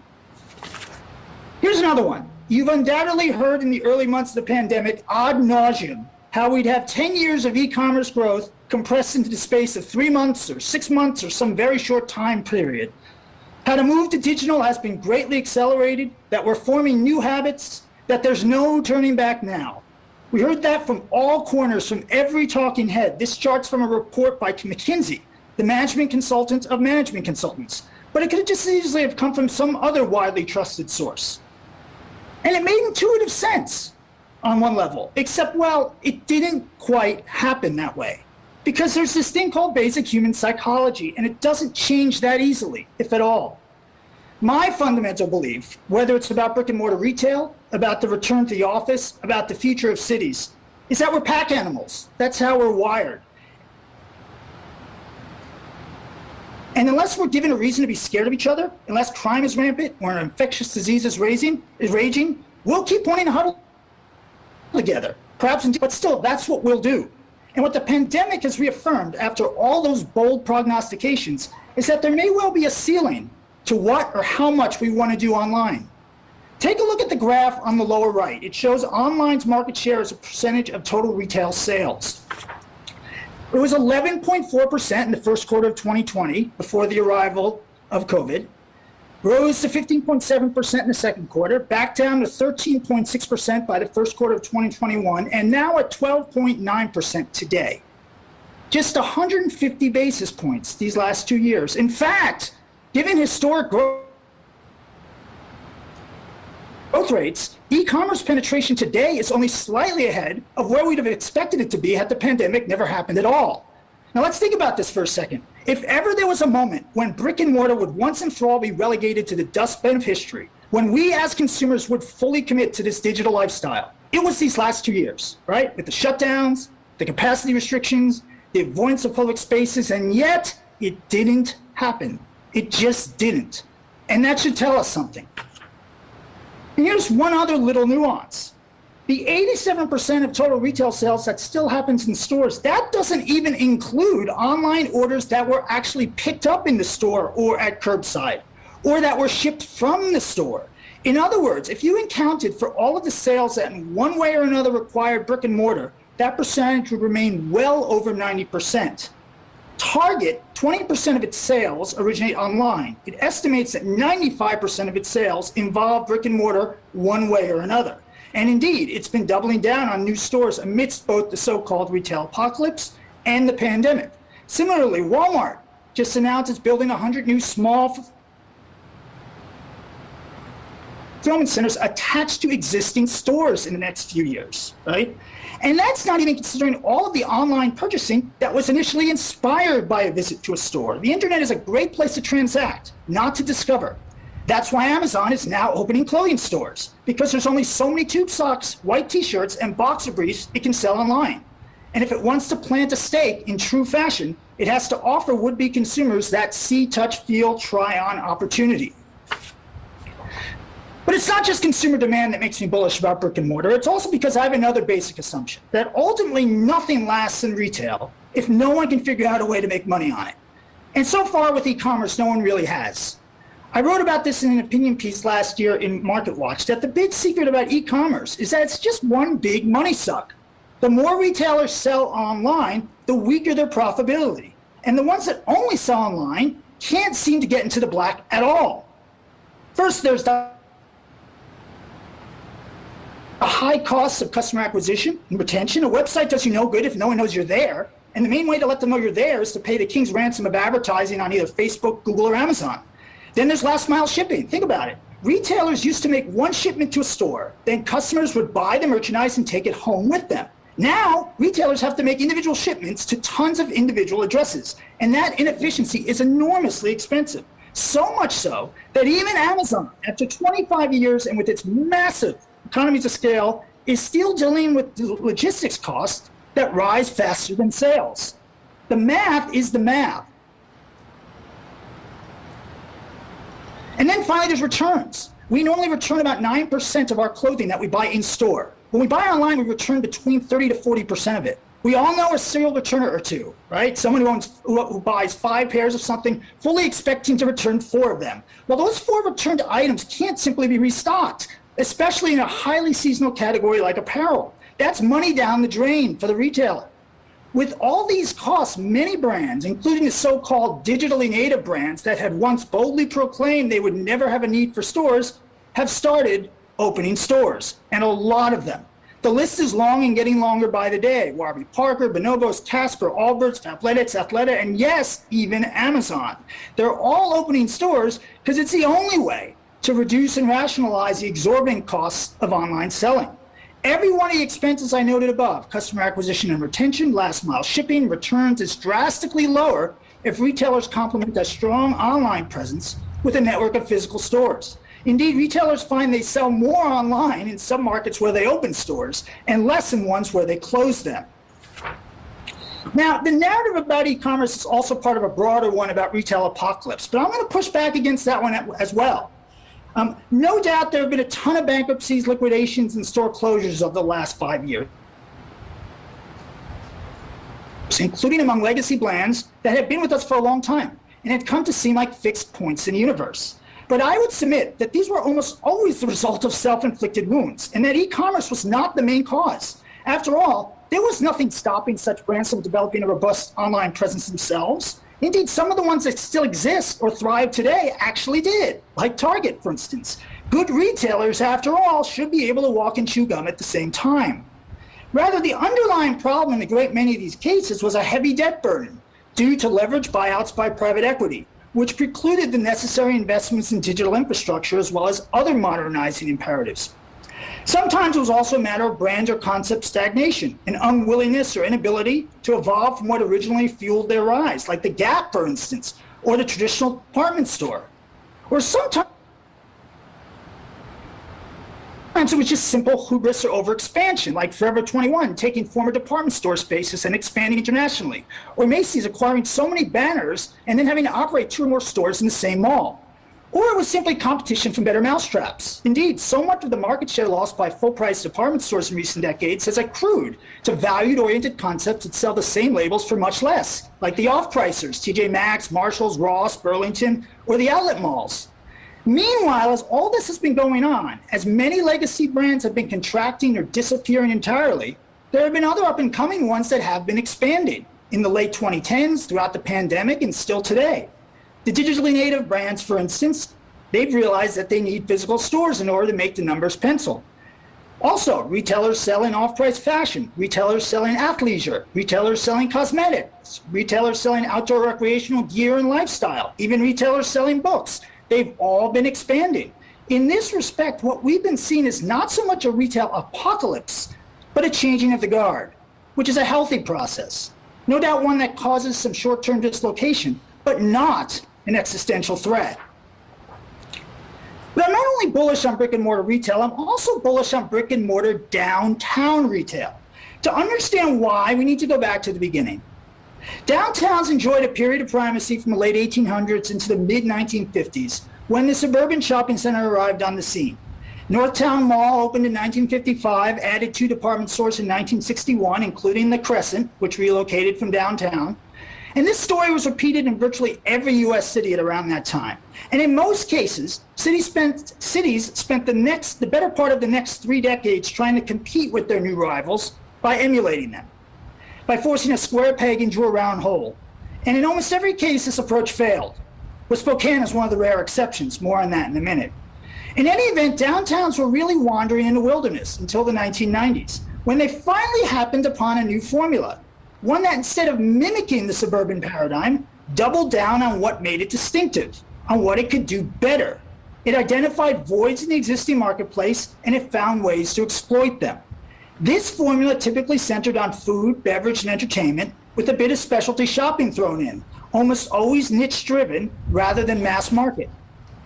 Here's another one. You've undoubtedly heard in the early months of the pandemic ad nauseum how we'd have 10 years of e-commerce growth compressed into the space of 3 months or 6 months or some very short time period. How the move to digital has been greatly accelerated, that we're forming new habits, that there's no turning back now. We heard that from all corners, from every talking head. This chart's from a report by McKinsey, the management consultant of management consultants. But it could have just easily have come from some other widely trusted source. And it made intuitive sense on one level, except, well, it didn't quite happen that way. Because there's this thing called basic human psychology, and it doesn't change that easily, if at all. My fundamental belief, whether it's about brick and mortar retail, about the return to the office, about the future of cities, is that we're pack animals. That's how we're wired. And unless we're given a reason to be scared of each other, unless crime is rampant or an infectious disease is raging, we'll keep wanting to huddle together. Perhaps, but still, that's what we'll do. And what the pandemic has reaffirmed after all those bold prognostications is that there may well be a ceiling to what or how much we want to do online. Take a look at the graph on the lower right. It shows online's market share as a percentage of total retail sales. It was 11.4% in the first quarter of 2020, before the arrival of COVID, rose to 15.7% in the second quarter, back down to 13.6% by the first quarter of 2021, and now at 12.9% today. Just 150 basis points these last 2 years. In fact, given historic growth rates, e-commerce penetration today is only slightly ahead of where we'd have expected it to be had the pandemic never happened at all. Now let's think about this for a second. If ever there was a moment when brick and mortar would once and for all be relegated to the dustbin of history, when we as consumers would fully commit to this digital lifestyle, it was these last 2 years, right? With the shutdowns, the capacity restrictions, the avoidance of public spaces, and yet it didn't happen. It just didn't. And that should tell us something. And here's one other little nuance. The 87% of total retail sales that still happens in stores, that doesn't even include online orders that were actually picked up in the store or at curbside, or that were shipped from the store. In other words, if you accounted for all of the sales that in one way or another required brick and mortar, that percentage would remain well over 90%. Target, 20% of its sales originate online. It estimates that 95% of its sales involve brick and mortar one way or another. And indeed, it's been doubling down on new stores amidst both the so-called retail apocalypse and the pandemic. Similarly, Walmart just announced it's building 100 new small fulfillment centers attached to existing stores in the next few years, right? And that's not even considering all of the online purchasing that was initially inspired by a visit to a store. The internet is a great place to transact, not to discover. That's why Amazon is now opening clothing stores, because there's only so many tube socks, white t-shirts, and boxer briefs it can sell online. And if it wants to plant a stake in true fashion, it has to offer would-be consumers that see, touch, feel, try-on opportunity. But it's not just consumer demand that makes me bullish about brick and mortar. It's also because I have another basic assumption, that ultimately nothing lasts in retail if no one can figure out a way to make money on it. And so far with e-commerce, no one really has. I wrote about this in an opinion piece last year in MarketWatch, that the big secret about e-commerce is that it's just one big money suck. The more retailers sell online, the weaker their profitability. And the ones that only sell online can't seem to get into the black at all. First, there's the high costs of customer acquisition and retention. A website does you no good if no one knows you're there. And the main way to let them know you're there is to pay the king's ransom of advertising on either Facebook, Google, or Amazon. Then there's last mile shipping. Think about it. Retailers used to make one shipment to a store, then customers would buy the merchandise and take it home with them. Now, retailers have to make individual shipments to tons of individual addresses, and that inefficiency is enormously expensive. So much so that even Amazon, after 25 years and with its massive economies of scale, is still dealing with the logistics costs that rise faster than sales. The math is the math. And then finally, there's returns. We normally return about 9% of our clothing that we buy in store. When we buy online, we return between 30 to 40% of it. We all know a serial returner or two, right? Someone who buys 5 pairs of something, fully expecting to return 4 of them. Well, those 4 returned items can't simply be restocked, especially in a highly seasonal category like apparel. That's money down the drain for the retailer. With all these costs, many brands, including the so-called digitally native brands that had once boldly proclaimed they would never have a need for stores, have started opening stores, and a lot of them. The list is long and getting longer by the day. Warby Parker, Bonobos, Casper, Allbirds, Fabletics, Athleta, and yes, even Amazon. They're all opening stores because it's the only way to reduce and rationalize the exorbitant costs of online selling. Every one of the expenses I noted above, customer acquisition and retention, last mile shipping, returns, is drastically lower if retailers complement a strong online presence with a network of physical stores. Indeed, retailers find they sell more online in some markets where they open stores and less in ones where they close them. Now, the narrative about e-commerce is also part of a broader one about retail apocalypse, but I'm going to push back against that one as well. No doubt there have been a ton of bankruptcies, liquidations, and store closures over the last 5 years, including among legacy brands that have been with us for a long time and had come to seem like fixed points in the universe. But I would submit that these were almost always the result of self-inflicted wounds, and that e-commerce was not the main cause. After all, there was nothing stopping such brands from developing a robust online presence themselves. Indeed, some of the ones that still exist or thrive today actually did, like Target, for instance. Good retailers, after all, should be able to walk and chew gum at the same time. Rather, the underlying problem in a great many of these cases was a heavy debt burden due to leveraged buyouts by private equity, which precluded the necessary investments in digital infrastructure as well as other modernizing imperatives. Sometimes it was also a matter of brand or concept stagnation, an unwillingness or inability to evolve from what originally fueled their rise, like the Gap, for instance, or the traditional department store. Or sometimes it was just simple hubris or overexpansion, like Forever 21 taking former department store spaces and expanding internationally, or Macy's acquiring so many banners and then having to operate 2 or more stores in the same mall. Or it was simply competition from better mousetraps. Indeed, so much of the market share lost by full-price department stores in recent decades has accrued to valued-oriented concepts that sell the same labels for much less, like the off-pricers, TJ Maxx, Marshalls, Ross, Burlington, or the outlet malls. Meanwhile, as all this has been going on, as many legacy brands have been contracting or disappearing entirely, there have been other up-and-coming ones that have been expanding. in the late 2010s, throughout the pandemic, and still today. The digitally native brands, for instance, they've realized that they need physical stores in order to make the numbers pencil. Also, retailers selling off-price fashion, retailers selling athleisure, retailers selling cosmetics, retailers selling outdoor recreational gear and lifestyle, even retailers selling books. They've all been expanding. In this respect, what we've been seeing is not so much a retail apocalypse, but a changing of the guard, which is a healthy process. No doubt one that causes some short-term dislocation, but not an existential threat. But I'm not only bullish on brick and mortar retail, I'm also bullish on brick and mortar downtown retail. To understand why, we need to go back to the beginning. Downtowns enjoyed a period of primacy from the late 1800s into the mid-1950s, when the suburban shopping center arrived on the scene. Northtown Mall opened in 1955, added 2 department stores in 1961, including the Crescent, which relocated from downtown. And this story was repeated in virtually every U.S. city at around that time. And in most cases, cities spent the better part of the next 3 decades trying to compete with their new rivals by emulating them, by forcing a square peg into a round hole. And in almost every case, this approach failed, with Spokane as one of the rare exceptions. More on that in a minute. In any event, downtowns were really wandering in the wilderness until the 1990s, when they finally happened upon a new formula. One that, instead of mimicking the suburban paradigm, doubled down on what made it distinctive, on what it could do better. It identified voids in the existing marketplace, and it found ways to exploit them. This formula typically centered on food, beverage, and entertainment, with a bit of specialty shopping thrown in, almost always niche-driven rather than mass market.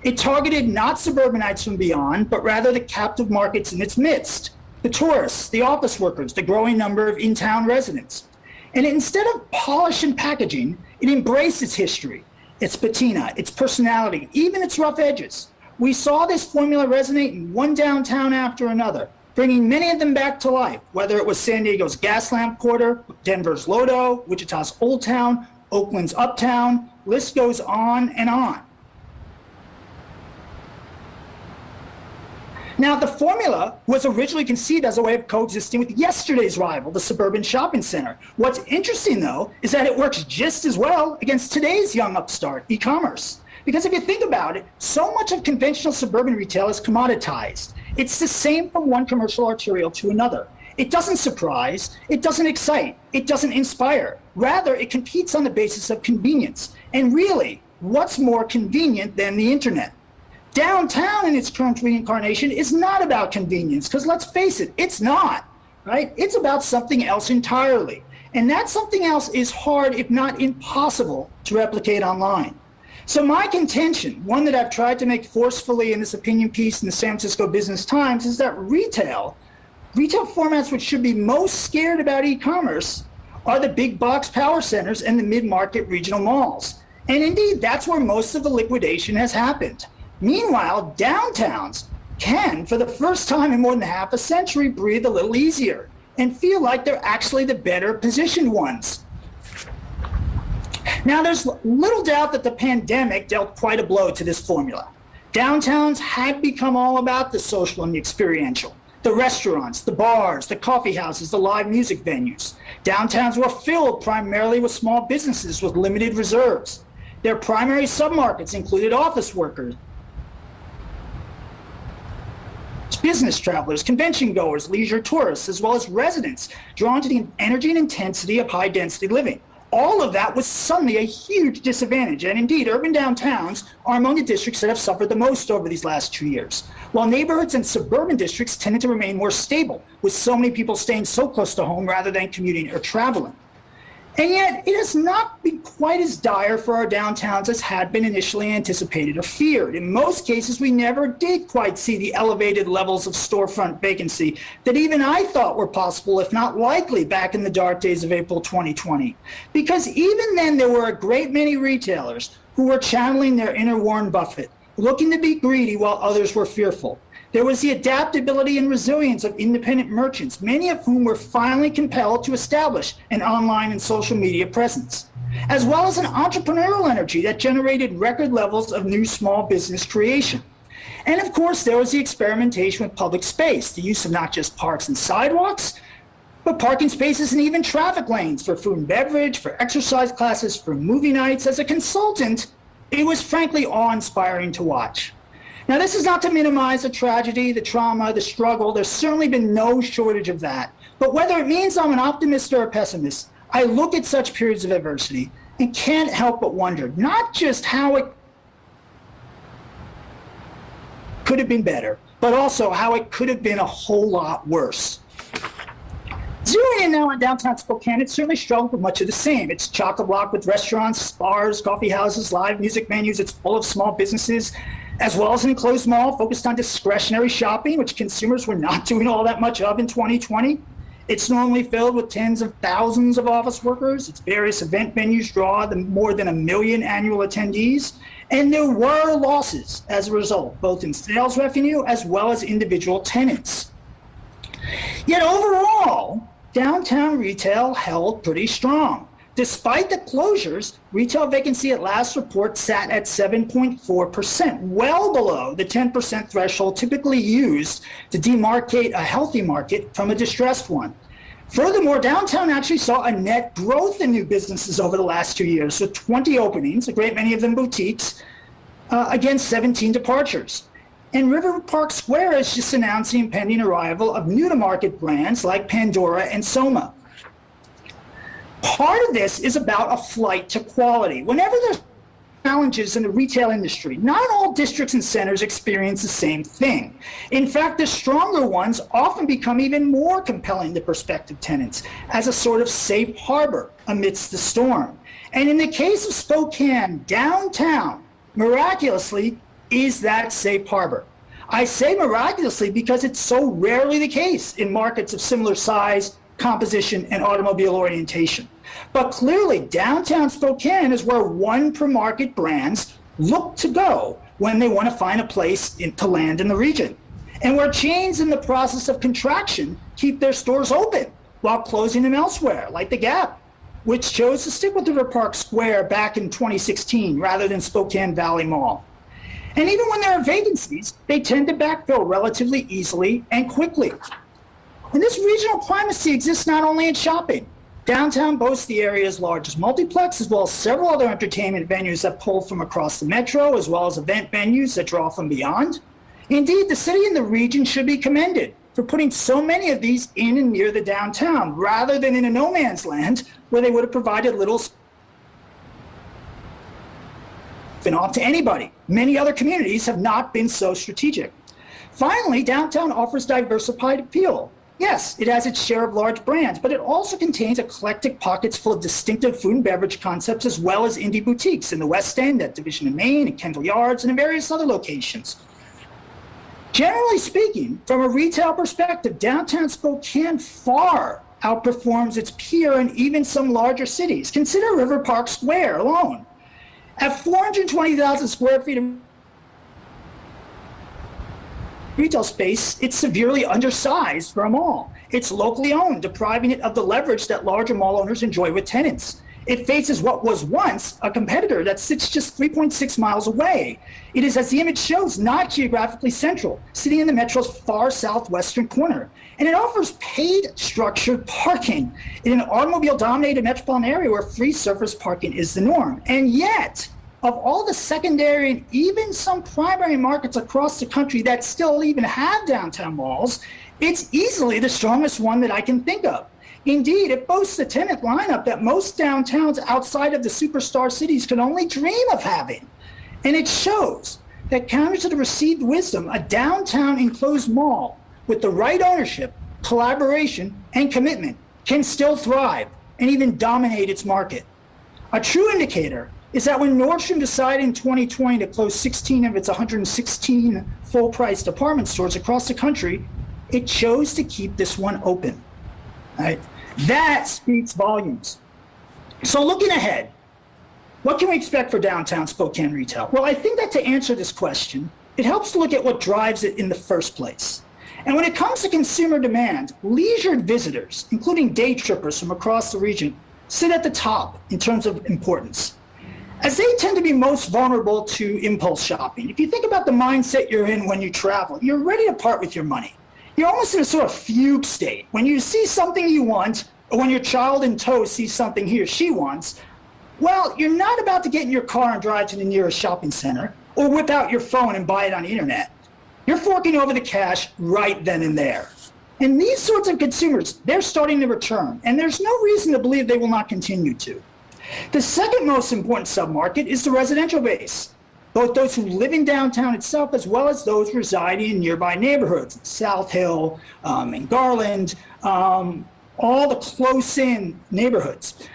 It targeted not suburbanites from beyond, but rather the captive markets in its midst, the tourists, the office workers, the growing number of in-town residents. And instead of polish and packaging, it embraced its history, its patina, its personality, even its rough edges. We saw this formula resonate in one downtown after another, bringing many of them back to life, whether it was San Diego's Gaslamp Quarter, Denver's Lodo, Wichita's Old Town, Oakland's Uptown, list goes on and on. Now, the formula was originally conceived as a way of coexisting with yesterday's rival, the suburban shopping center. What's interesting, though, is that it works just as well against today's young upstart, e-commerce. Because if you think about it, so much of conventional suburban retail is commoditized. It's the same from one commercial arterial to another. It doesn't surprise, it doesn't excite, it doesn't inspire. Rather, it competes on the basis of convenience. And really, what's more convenient than the internet? Downtown in its current reincarnation is not about convenience, because let's face it, it's not, right? It's about something else entirely. And that something else is hard, if not impossible, to replicate online. So my contention, one that I've tried to make forcefully in this opinion piece in the San Francisco Business Times, is that retail formats which should be most scared about e-commerce are the big box power centers and the mid-market regional malls. And indeed, that's where most of the liquidation has happened. Meanwhile, downtowns can, for the first time in more than half a century, breathe a little easier and feel like they're actually the better positioned ones. Now, there's little doubt that the pandemic dealt quite a blow to this formula. Downtowns had become all about the social and the experiential. The restaurants, the bars, the coffee houses, the live music venues. Downtowns were filled primarily with small businesses with limited reserves. Their primary submarkets included office workers, business travelers, convention goers, leisure tourists, as well as residents drawn to the energy and intensity of high density living. All of that was suddenly a huge disadvantage, and indeed urban downtowns are among the districts that have suffered the most over these last 2 years, while neighborhoods and suburban districts tended to remain more stable, with so many people staying so close to home rather than commuting or traveling. And yet, it has not been quite as dire for our downtowns as had been initially anticipated or feared. In most cases, we never did quite see the elevated levels of storefront vacancy that even I thought were possible, if not likely, back in the dark days of April 2020. Because even then, there were a great many retailers who were channeling their inner Warren Buffett, looking to be greedy while others were fearful. There was the adaptability and resilience of independent merchants, many of whom were finally compelled to establish an online and social media presence, as well as an entrepreneurial energy that generated record levels of new small business creation. And of course, there was the experimentation with public space, the use of not just parks and sidewalks, but parking spaces and even traffic lanes for food and beverage, for exercise classes, for movie nights. As a consultant, it was frankly awe-inspiring to watch. Now, this is not to minimize the tragedy, the trauma, the struggle. There's certainly been no shortage of that. But whether it means I'm an optimist or a pessimist, I look at such periods of adversity and can't help but wonder not just how it could have been better, but also how it could have been a whole lot worse. Zeroing in now on downtown Spokane, it's certainly struggled with much of the same. It's chock-a-block with restaurants, bars, coffee houses, live music venues. It's full of small businesses, as well as an enclosed mall focused on discretionary shopping, which consumers were not doing all that much of in 2020. It's normally filled with tens of thousands of office workers. Its various event venues draw more than 1 million annual attendees. And there were losses as a result, both in sales revenue as well as individual tenants. Yet overall, downtown retail held pretty strong. Despite the closures, retail vacancy at last report sat at 7.4%, well below the 10% threshold typically used to demarcate a healthy market from a distressed one. Furthermore, downtown actually saw a net growth in new businesses over the last 2 years, with 20 openings, a great many of them boutiques, against 17 departures. And River Park Square is just announcing the impending arrival of new-to-market brands like Pandora and Soma. Part of this is about a flight to quality. Whenever there's challenges in the retail industry, not all districts and centers experience the same thing. In fact, the stronger ones often become even more compelling to prospective tenants as a sort of safe harbor amidst the storm. And in the case of Spokane, downtown, miraculously, is that safe harbor. I say miraculously because it's so rarely the case in markets of similar size, composition, and automobile orientation. But clearly, downtown Spokane is where one per market brands look to go when they want to find a place to land in the region, and where chains in the process of contraction keep their stores open while closing them elsewhere, like the Gap, which chose to stick with River Park Square back in 2016 rather than Spokane Valley Mall. And even when there are vacancies, they tend to backfill relatively easily and quickly. And this regional primacy exists not only in shopping. Downtown boasts the area's largest multiplex, as well as several other entertainment venues that pull from across the metro, as well as event venues that draw from beyond. Indeed, the city and the region should be commended for putting so many of these in and near the downtown, rather than in a no man's land where they would have provided little off to anybody. Many other communities have not been so strategic. Finally, downtown offers diversified appeal. Yes, it has its share of large brands, but it also contains eclectic pockets full of distinctive food and beverage concepts, as well as indie boutiques in the West End, at Division of Main, at Kendall Yards, and in various other locations. Generally speaking, from a retail perspective, downtown Spokane far outperforms its peer in even some larger cities. Consider River Park Square alone. At 420,000 square feet of retail space, it's severely undersized for a mall. It's locally owned, depriving it of the leverage that larger mall owners enjoy with tenants. It faces what was once a competitor that sits just 3.6 miles away. It is, as the image shows, not geographically central, sitting in the metro's far southwestern corner. And it offers paid structured parking in an automobile-dominated metropolitan area where free surface parking is the norm. And yet, of all the secondary and even some primary markets across the country that still even have downtown malls, it's easily the strongest one that I can think of. Indeed, it boasts a tenant lineup that most downtowns outside of the superstar cities can only dream of having. And it shows that, counter to the received wisdom, a downtown enclosed mall with the right ownership, collaboration, and commitment can still thrive and even dominate its market. A true indicator is that when Nordstrom decided in 2020 to close 16 of its 116 full-price department stores across the country, it chose to keep this one open. Right? That speaks volumes. So looking ahead, what can we expect for downtown Spokane retail? Well, I think that to answer this question, it helps to look at what drives it in the first place. And when it comes to consumer demand, leisured visitors, including day trippers from across the region, sit at the top in terms of importance, as they tend to be most vulnerable to impulse shopping. If you think about the mindset you're in when you travel, you're ready to part with your money. You're almost in a sort of fugue state. When you see something you want, or when your child in tow sees something he or she wants, well, you're not about to get in your car and drive to the nearest shopping center, or whip out your phone and buy it on the internet. You're forking over the cash right then and there. And these sorts of consumers, they're starting to return, and there's no reason to believe they will not continue to. The second most important submarket is the residential base, both those who live in downtown itself as well as those residing in nearby neighborhoods, South Hill and Garland, all the close-in neighborhoods.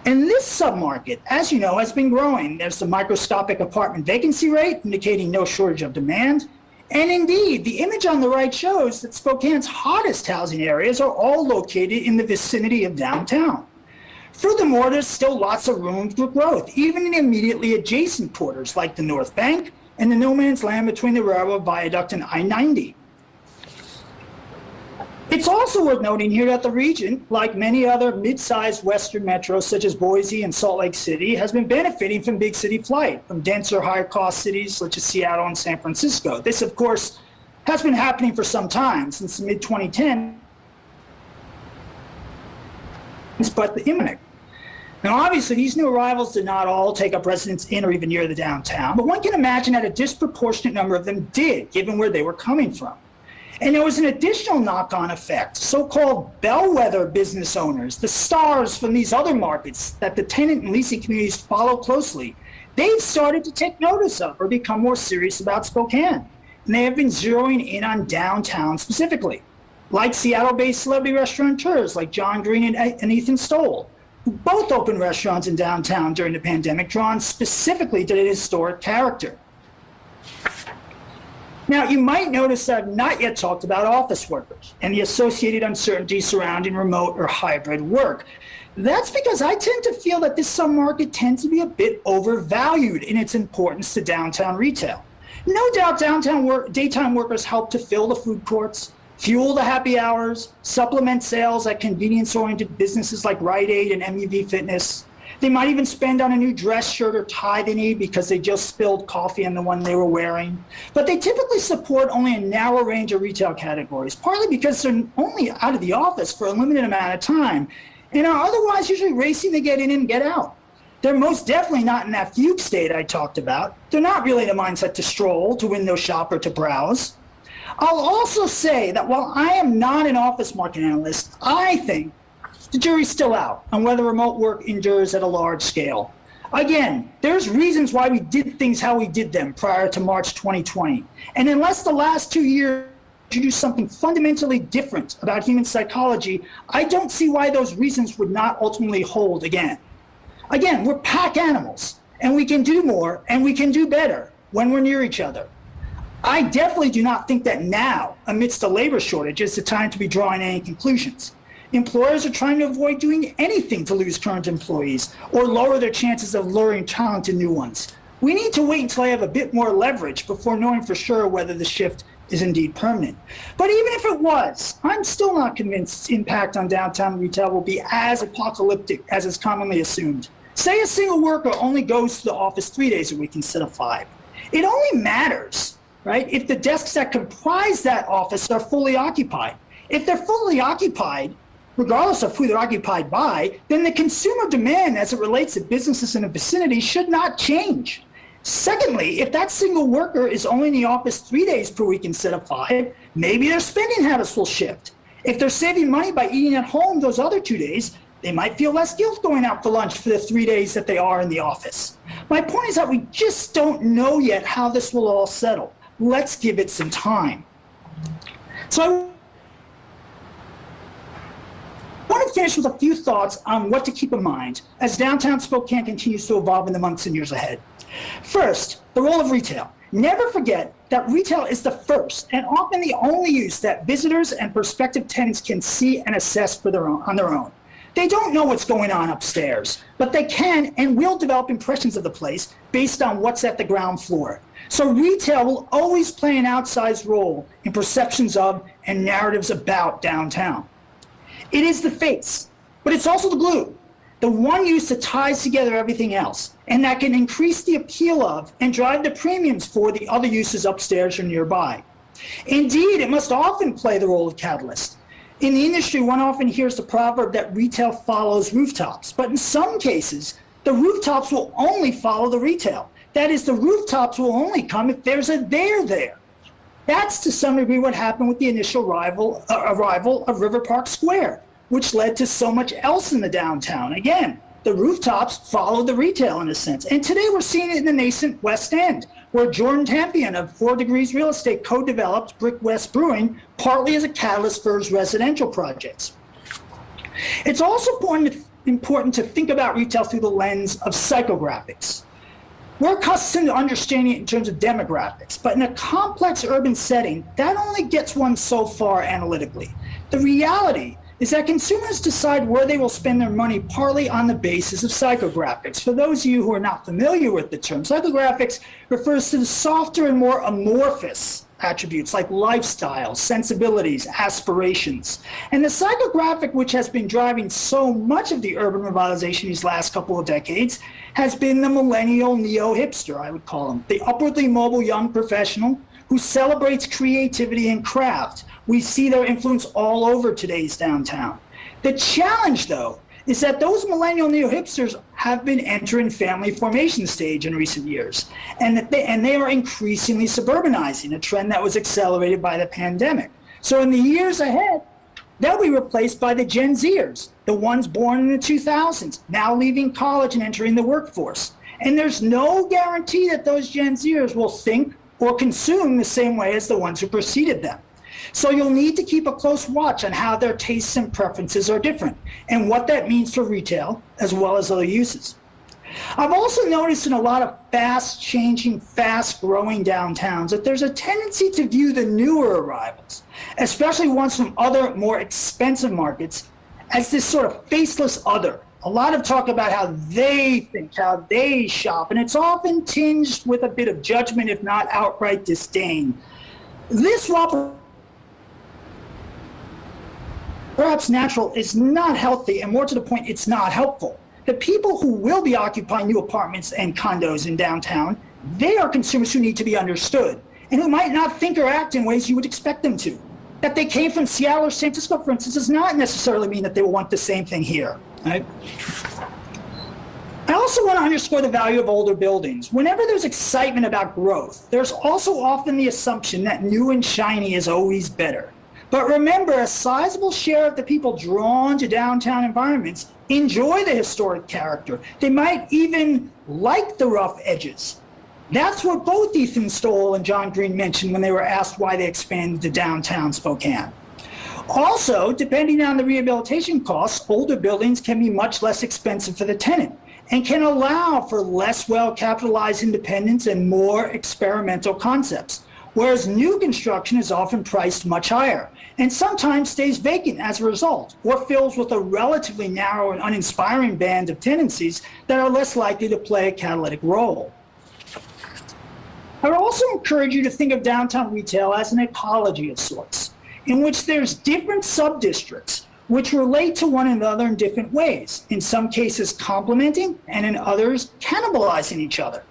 And this submarket, as you know, has been growing. There's the microscopic apartment vacancy rate, indicating no shortage of demand. And indeed, the image on the right shows that Spokane's hottest housing areas are all located in the vicinity of downtown. Furthermore, there's still lots of room for growth, even in immediately adjacent quarters like the North Bank and the no man's land between the railroad viaduct and I-90. It's also worth noting here that the region, like many other mid-sized western metros such as Boise and Salt Lake City, has been benefiting from big city flight from denser, higher-cost cities such as Seattle and San Francisco. This, of course, has been happening for some time, since the mid-2010s, but the imminent. Now, obviously, these new arrivals did not all take up residence in or even near the downtown, but one can imagine that a disproportionate number of them did, given where they were coming from. And there was an additional knock-on effect, so-called bellwether business owners, the stars from these other markets that the tenant and leasing communities follow closely. They've started to take notice of or become more serious about Spokane. And they have been zeroing in on downtown specifically, like Seattle-based celebrity restaurateurs like John Green and Ethan Stoll, who both opened restaurants in downtown during the pandemic, drawn specifically to the historic character. Now, you might notice that I've not yet talked about office workers and the associated uncertainty surrounding remote or hybrid work. That's because I tend to feel that this submarket tends to be a bit overvalued in its importance to downtown retail. No doubt daytime workers help to fill the food courts, fuel the happy hours, supplement sales at convenience-oriented businesses like Rite Aid and MUV Fitness. They might even spend on a new dress shirt or tie they need because they just spilled coffee on the one they were wearing. But they typically support only a narrow range of retail categories, partly because they're only out of the office for a limited amount of time and are otherwise usually racing to get in and get out. They're most definitely not in that fugue state I talked about. They're not really in a mindset to stroll, to window shop, or to browse. I'll also say that while I am not an office market analyst, I think the jury's still out on whether remote work endures at a large scale. Again, there's reasons why we did things how we did them prior to March 2020. And unless the last 2 years you do something fundamentally different about human psychology, I don't see why those reasons would not ultimately hold again. Again, we're pack animals, and we can do more and we can do better when we're near each other. I definitely do not think that now, amidst a labor shortage, is the time to be drawing any conclusions. Employers are trying to avoid doing anything to lose current employees or lower their chances of luring talented new ones. We need to wait until I have a bit more leverage before knowing for sure whether the shift is indeed permanent. But even if it was, I'm still not convinced its impact on downtown retail will be as apocalyptic as is commonly assumed. Say a single worker only goes to the office 3 days a week instead of 5. It only matters, right, if the desks that comprise that office are fully occupied. If they're fully occupied, regardless of who they're occupied by, then the consumer demand as it relates to businesses in the vicinity should not change. Secondly, if that single worker is only in the office 3 days per week instead of 5, maybe their spending habits will shift. If they're saving money by eating at home those other 2 days, they might feel less guilt going out for lunch for the 3 days that they are in the office. My point is that we just don't know yet how this will all settle. Let's give it some time. So I want to finish with a few thoughts on what to keep in mind as downtown Spokane continues to evolve in the months and years ahead. First, the role of retail. Never forget that retail is the first and often the only use that visitors and prospective tenants can see and assess on their own. They don't know what's going on upstairs, but they can and will develop impressions of the place based on what's at the ground floor. So retail will always play an outsized role in perceptions of and narratives about downtown. It is the face, but it's also the glue, the one use that ties together everything else, and that can increase the appeal of and drive the premiums for the other uses upstairs or nearby. Indeed, it must often play the role of catalyst. In the industry, one often hears the proverb that retail follows rooftops, but in some cases, the rooftops will only follow the retail. That is, the rooftops will only come if there's a there. That's to some degree what happened with the initial arrival of River Park Square, which led to so much else in the downtown. Again, the rooftops followed the retail in a sense. And today we're seeing it in the nascent West End, where Jordan Tampion of 4 Degrees Real Estate co-developed Brick West Brewing, partly as a catalyst for his residential projects. It's also important to think about retail through the lens of psychographics. We're accustomed to understanding it in terms of demographics, but in a complex urban setting, that only gets one so far analytically. The reality is that consumers decide where they will spend their money partly on the basis of psychographics. For those of you who are not familiar with the term, psychographics refers to the softer and more amorphous attributes like lifestyle, sensibilities, aspirations. And the psychographic, which has been driving so much of the urban revitalization these last couple of decades, has been the millennial neo-hipster, I would call him, the upwardly mobile young professional who celebrates creativity and craft. We see their influence all over today's downtown. The challenge, though, is that those millennial neo-hipsters have been entering family formation stage in recent years, and they are increasingly suburbanizing, a trend that was accelerated by the pandemic. So in the years ahead, they'll be replaced by the Gen Zers, the ones born in the 2000s, now leaving college and entering the workforce. And there's no guarantee that those Gen Zers will think or consume the same way as the ones who preceded them. So you'll need to keep a close watch on how their tastes and preferences are different and what that means for retail as well as other uses. I've also noticed in a lot of fast-changing, fast-growing downtowns that there's a tendency to view the newer arrivals, especially ones from other more expensive markets, as this sort of faceless other. A lot of talk about how they think, how they shop, and it's often tinged with a bit of judgment, if not outright disdain. This, while perhaps natural, is not healthy, and more to the point, it's not helpful. The people who will be occupying new apartments and condos in downtown, they are consumers who need to be understood, and who might not think or act in ways you would expect them to. That they came from Seattle or San Francisco, for instance, does not necessarily mean that they will want the same thing here. Right? I also want to underscore the value of older buildings. Whenever there's excitement about growth, there's also often the assumption that new and shiny is always better. But remember, a sizable share of the people drawn to downtown environments enjoy the historic character. They might even like the rough edges. That's what both Ethan Stoll and John Green mentioned when they were asked why they expanded to downtown Spokane. Also, depending on the rehabilitation costs, older buildings can be much less expensive for the tenant and can allow for less well-capitalized independents and more experimental concepts, whereas new construction is often priced much higher and sometimes stays vacant as a result, or fills with a relatively narrow and uninspiring band of tenancies that are less likely to play a catalytic role. I would also encourage you to think of downtown retail as an ecology of sorts, in which there's different sub-districts which relate to one another in different ways, in some cases complementing and in others cannibalizing each other.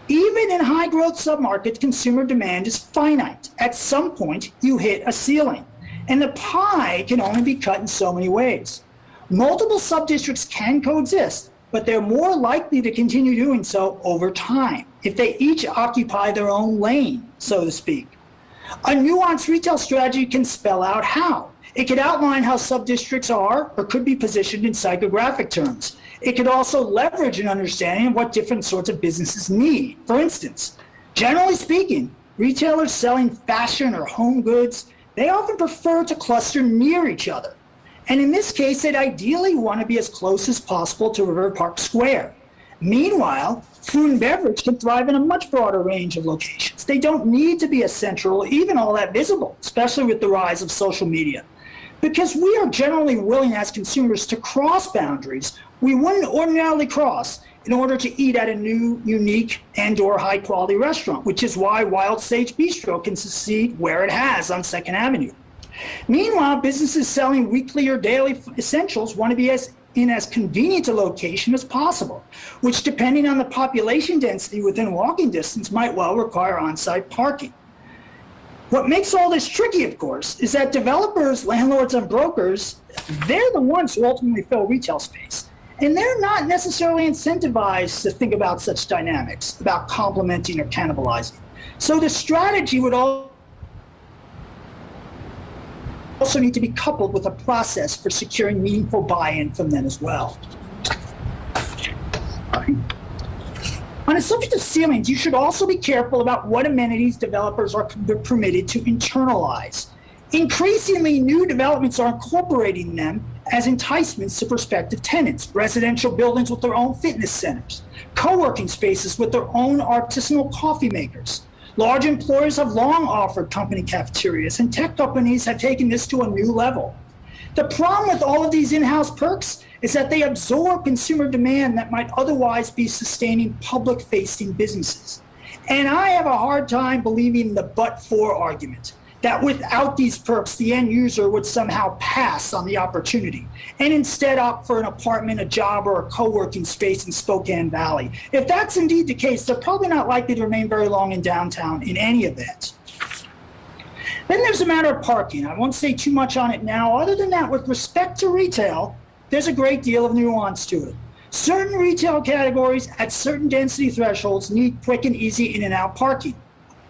Even in high-growth submarkets, consumer demand is finite. At some point, you hit a ceiling, and the pie can only be cut in so many ways. Multiple sub-districts can coexist, but they're more likely to continue doing so over time if they each occupy their own lane, so to speak. A nuanced retail strategy can spell out how. It could outline how sub-districts are or could be positioned in psychographic terms. It could also leverage an understanding of what different sorts of businesses need. For instance, generally speaking, retailers selling fashion or home goods, they often prefer to cluster near each other. And in this case, they'd ideally want to be as close as possible to River Park Square. Meanwhile, food and beverage can thrive in a much broader range of locations. They don't need to be as central or even all that visible, especially with the rise of social media. Because we are generally willing as consumers to cross boundaries we wouldn't ordinarily cross in order to eat at a new, unique, and/or high-quality restaurant, which is why Wild Sage Bistro can succeed where it has on 2nd Avenue. Meanwhile, businesses selling weekly or daily essentials want to be in as convenient a location as possible, which, depending on the population density within walking distance, might well require on-site parking. What makes all this tricky, of course, is that developers, landlords, and brokers, they're the ones who ultimately fill retail space. And they're not necessarily incentivized to think about such dynamics, about complementing or cannibalizing. So the strategy would also need to be coupled with a process for securing meaningful buy-in from them as well. On the subject of ceilings, you should also be careful about what amenities developers are permitted to internalize. Increasingly, new developments are incorporating them as enticements to prospective tenants, residential buildings with their own fitness centers, co-working spaces with their own artisanal coffee makers. Large employers have long offered company cafeterias, and tech companies have taken this to a new level. The problem with all of these in-house perks is that they absorb consumer demand that might otherwise be sustaining public-facing businesses. And I have a hard time believing the but-for argument, that without these perks, the end user would somehow pass on the opportunity and instead opt for an apartment, a job, or a co-working space in Spokane Valley. If that's indeed the case, they're probably not likely to remain very long in downtown in any event. Then there's a matter of parking. I won't say too much on it now. Other than that, with respect to retail, there's a great deal of nuance to it. Certain retail categories at certain density thresholds need quick and easy in and out parking.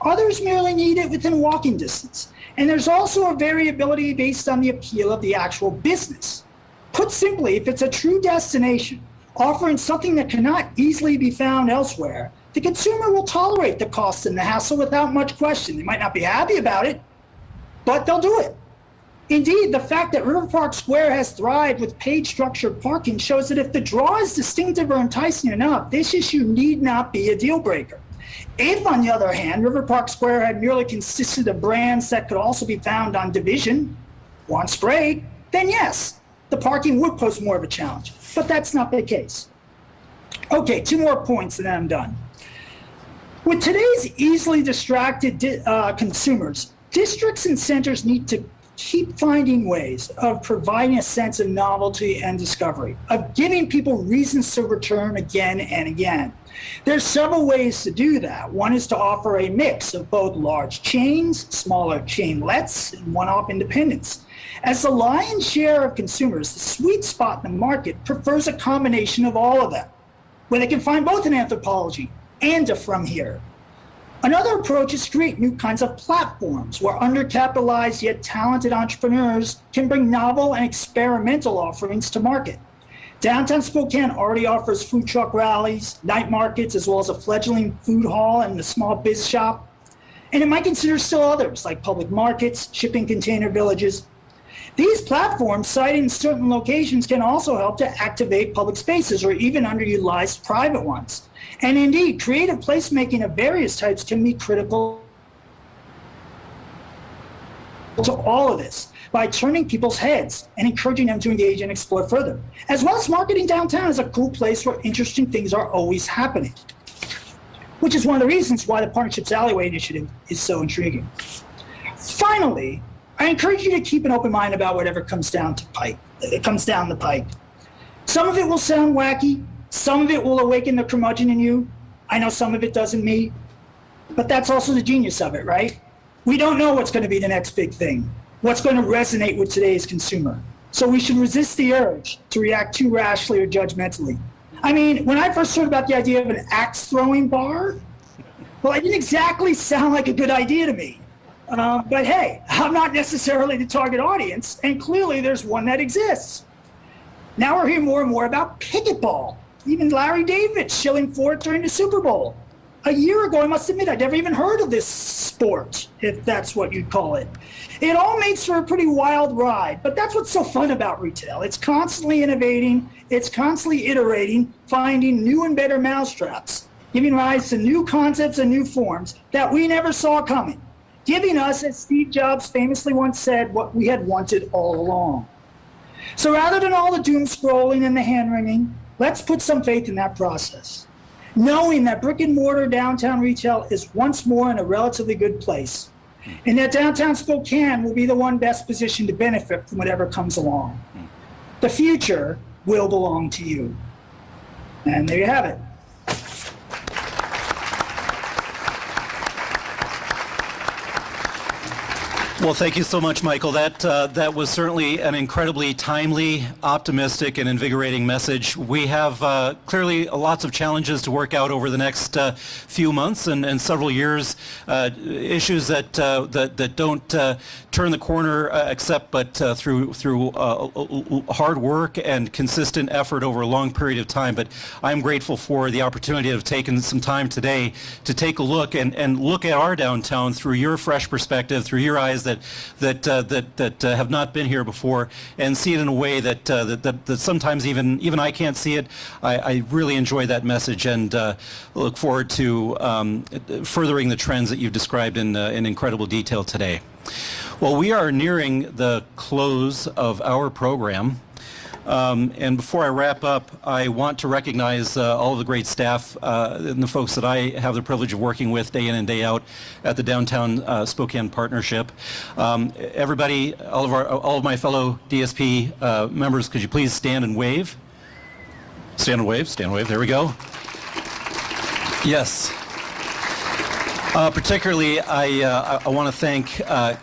Others merely need it within walking distance. And there's also a variability based on the appeal of the actual business. Put simply, if it's a true destination, offering something that cannot easily be found elsewhere, the consumer will tolerate the cost and the hassle without much question. They might not be happy about it, but they'll do it. Indeed, the fact that River Park Square has thrived with paid structured parking shows that if the draw is distinctive or enticing enough, this issue need not be a deal breaker. If, on the other hand, River Park Square had merely consisted of brands that could also be found on Division or on Sprague, then yes, the parking would pose more of a challenge. But that's not the case. Okay, 2 more points and then I'm done. With today's easily distracted consumers, districts and centers need to keep finding ways of providing a sense of novelty and discovery, of giving people reasons to return again and again. There's several ways to do that. One is to offer a mix of both large chains, smaller chainlets, and one-off independents. As the lion's share of consumers, the sweet spot in the market prefers a combination of all of them, where they can find both an Anthropologie and a From Here. Another approach is to create new kinds of platforms where undercapitalized yet talented entrepreneurs can bring novel and experimental offerings to market. Downtown Spokane already offers food truck rallies, night markets, as well as a fledgling food hall and a small biz shop. And it might consider still others, like public markets, shipping container villages. These platforms, sited in certain locations, can also help to activate public spaces or even underutilized private ones. And indeed, creative placemaking of various types can be critical to all of this by turning people's heads and encouraging them to engage and explore further, as well as marketing downtown as a cool place where interesting things are always happening, which is one of the reasons why the Partnership's Alleyway Initiative is so intriguing. Finally, I encourage you to keep an open mind about whatever comes down the pike. Some of it will sound wacky, some of it will awaken the curmudgeon in you. I know some of it doesn't me, but that's also the genius of it, right? We don't know what's going to be the next big thing, what's going to resonate with today's consumer. So we should resist the urge to react too rashly or judgmentally. I mean, when I first heard about the idea of an axe-throwing bar, well, it didn't exactly sound like a good idea to me. But hey, I'm not necessarily the target audience, and clearly there's one that exists. Now we're hearing more and more about pickleball. Even Larry David shilling for it during the Super Bowl. A year ago, I must admit, I'd never even heard of this sport, if that's what you'd call it. It all makes for a pretty wild ride, but that's what's so fun about retail. It's constantly innovating, it's constantly iterating, finding new and better mousetraps, giving rise to new concepts and new forms that we never saw coming, giving us, as Steve Jobs famously once said, what we had wanted all along. So rather than all the doom scrolling and the hand-wringing, let's put some faith in that process, knowing that brick and mortar downtown retail is once more in a relatively good place, and that downtown Spokane will be the one best positioned to benefit from whatever comes along. The future will belong to you. And there you have it. Well, thank you so much, Michael. That was certainly an incredibly timely, optimistic, and invigorating message. We have clearly lots of challenges to work out over the next few months and several years. Issues that don't turn the corner except through hard work and consistent effort over a long period of time. But I'm grateful for the opportunity to have taken some time today to take a look and look at our downtown through your fresh perspective, through your eyes that have not been here before, and see it in a way that sometimes even I can't see it. I really enjoy that message and look forward to furthering the trends that you've described in incredible detail today. Well, we are nearing the close of our program. And before I wrap up, I want to recognize all of the great staff and the folks that I have the privilege of working with day in and day out at the Downtown Spokane Partnership. Everybody, all of my fellow DSP members, could you please stand and wave? Stand and wave, stand and wave, there we go. Yes. Particularly, I want to thank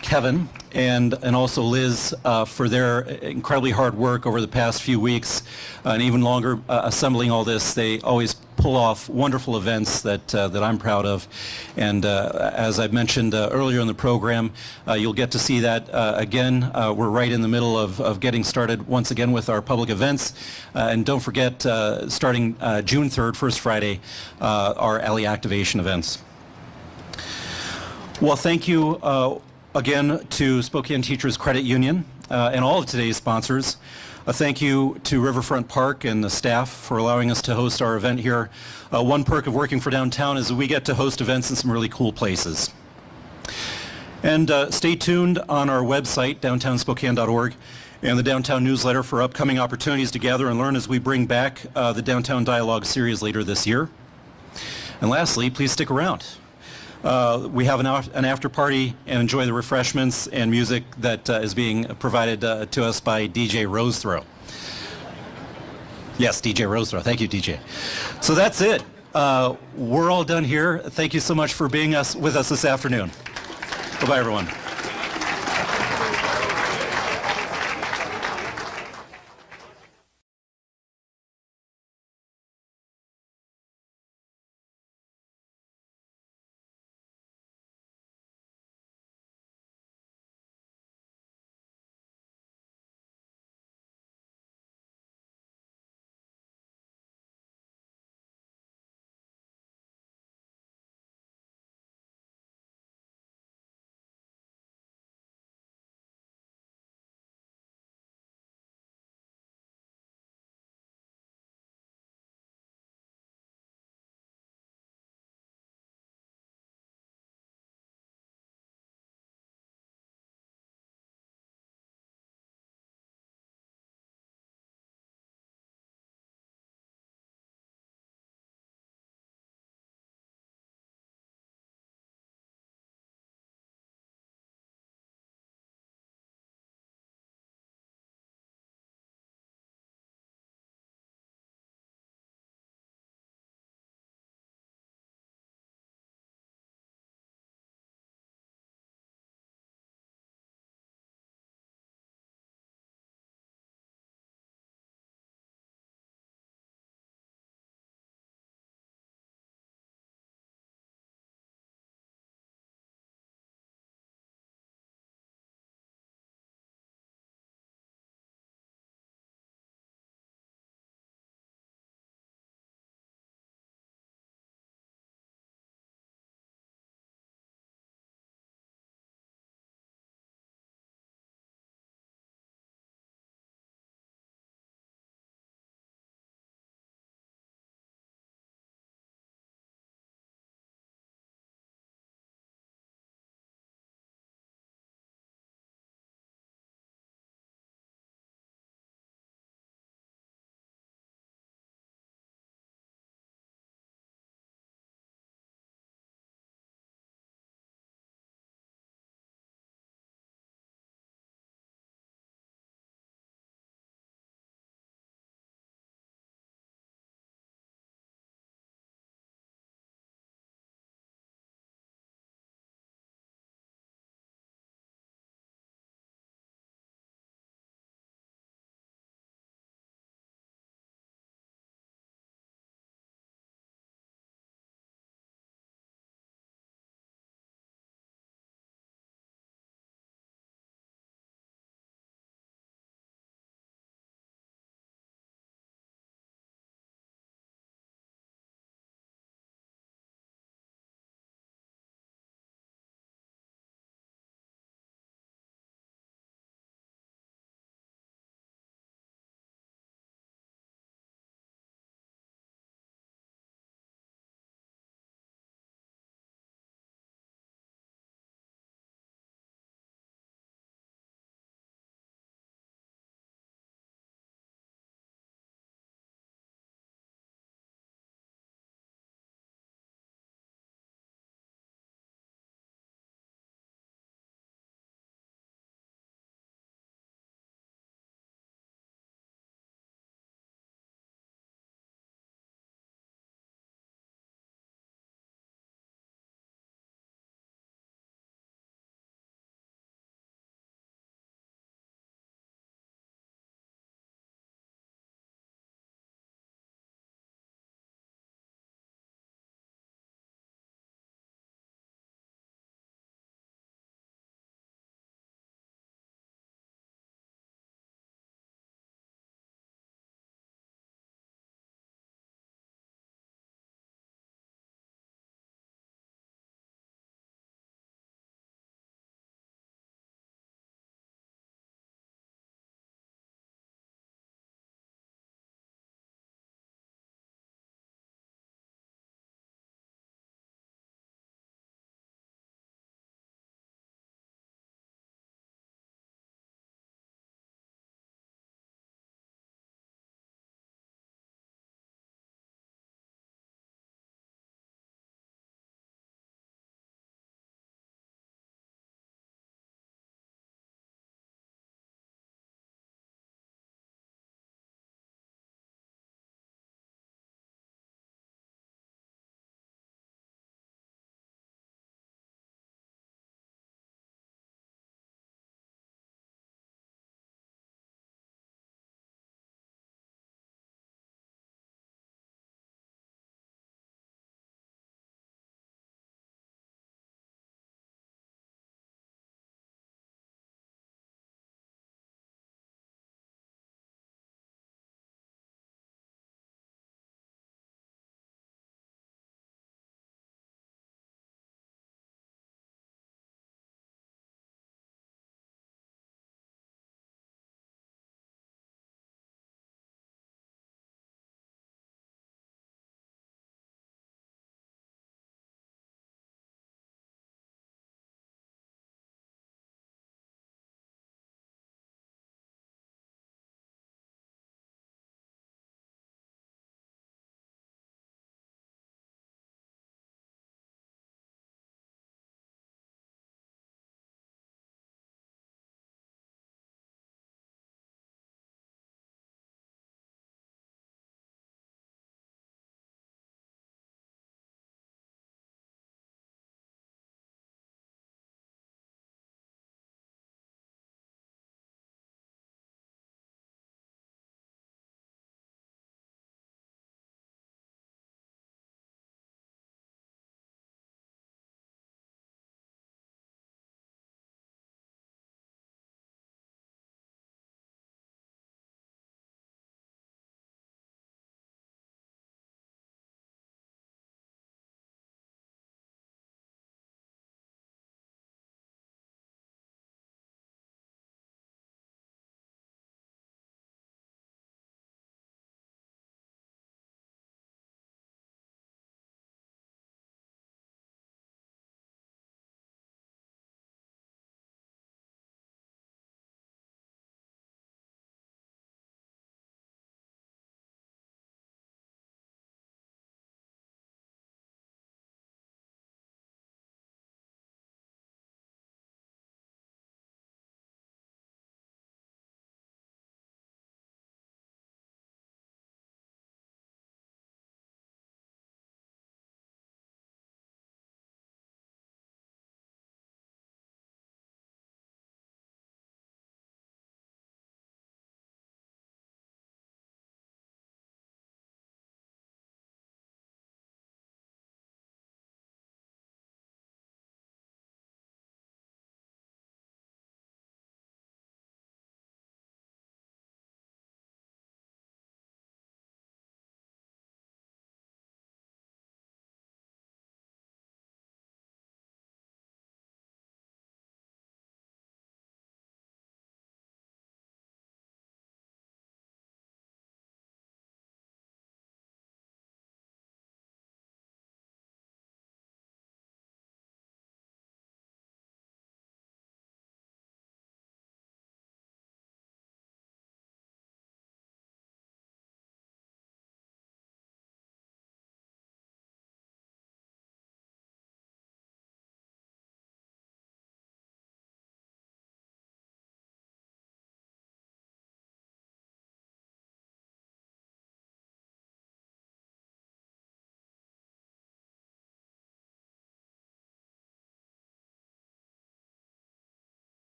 Kevin and also Liz for their incredibly hard work over the past few weeks and even longer assembling all this. They always pull off wonderful events that I'm proud of. And as I mentioned earlier in the program, you'll get to see that again. We're right in the middle of getting started once again with our public events. And don't forget, starting June 3rd, First Friday, our alley activation events. Well, thank you again to Spokane Teachers Credit Union and all of today's sponsors. A thank you to Riverfront Park and the staff for allowing us to host our event here. One perk of working for downtown is that we get to host events in some really cool places. And stay tuned on our website, downtownspokane.org, and the Downtown newsletter for upcoming opportunities to gather and learn as we bring back the Downtown Dialogue series later this year. And lastly, please stick around. We have an after party and enjoy the refreshments and music that is being provided to us by DJ Rosethrow. Yes, DJ Rosethrow. Thank you, DJ. So that's it. We're all done here. Thank you so much for being with us this afternoon. Bye-bye, everyone.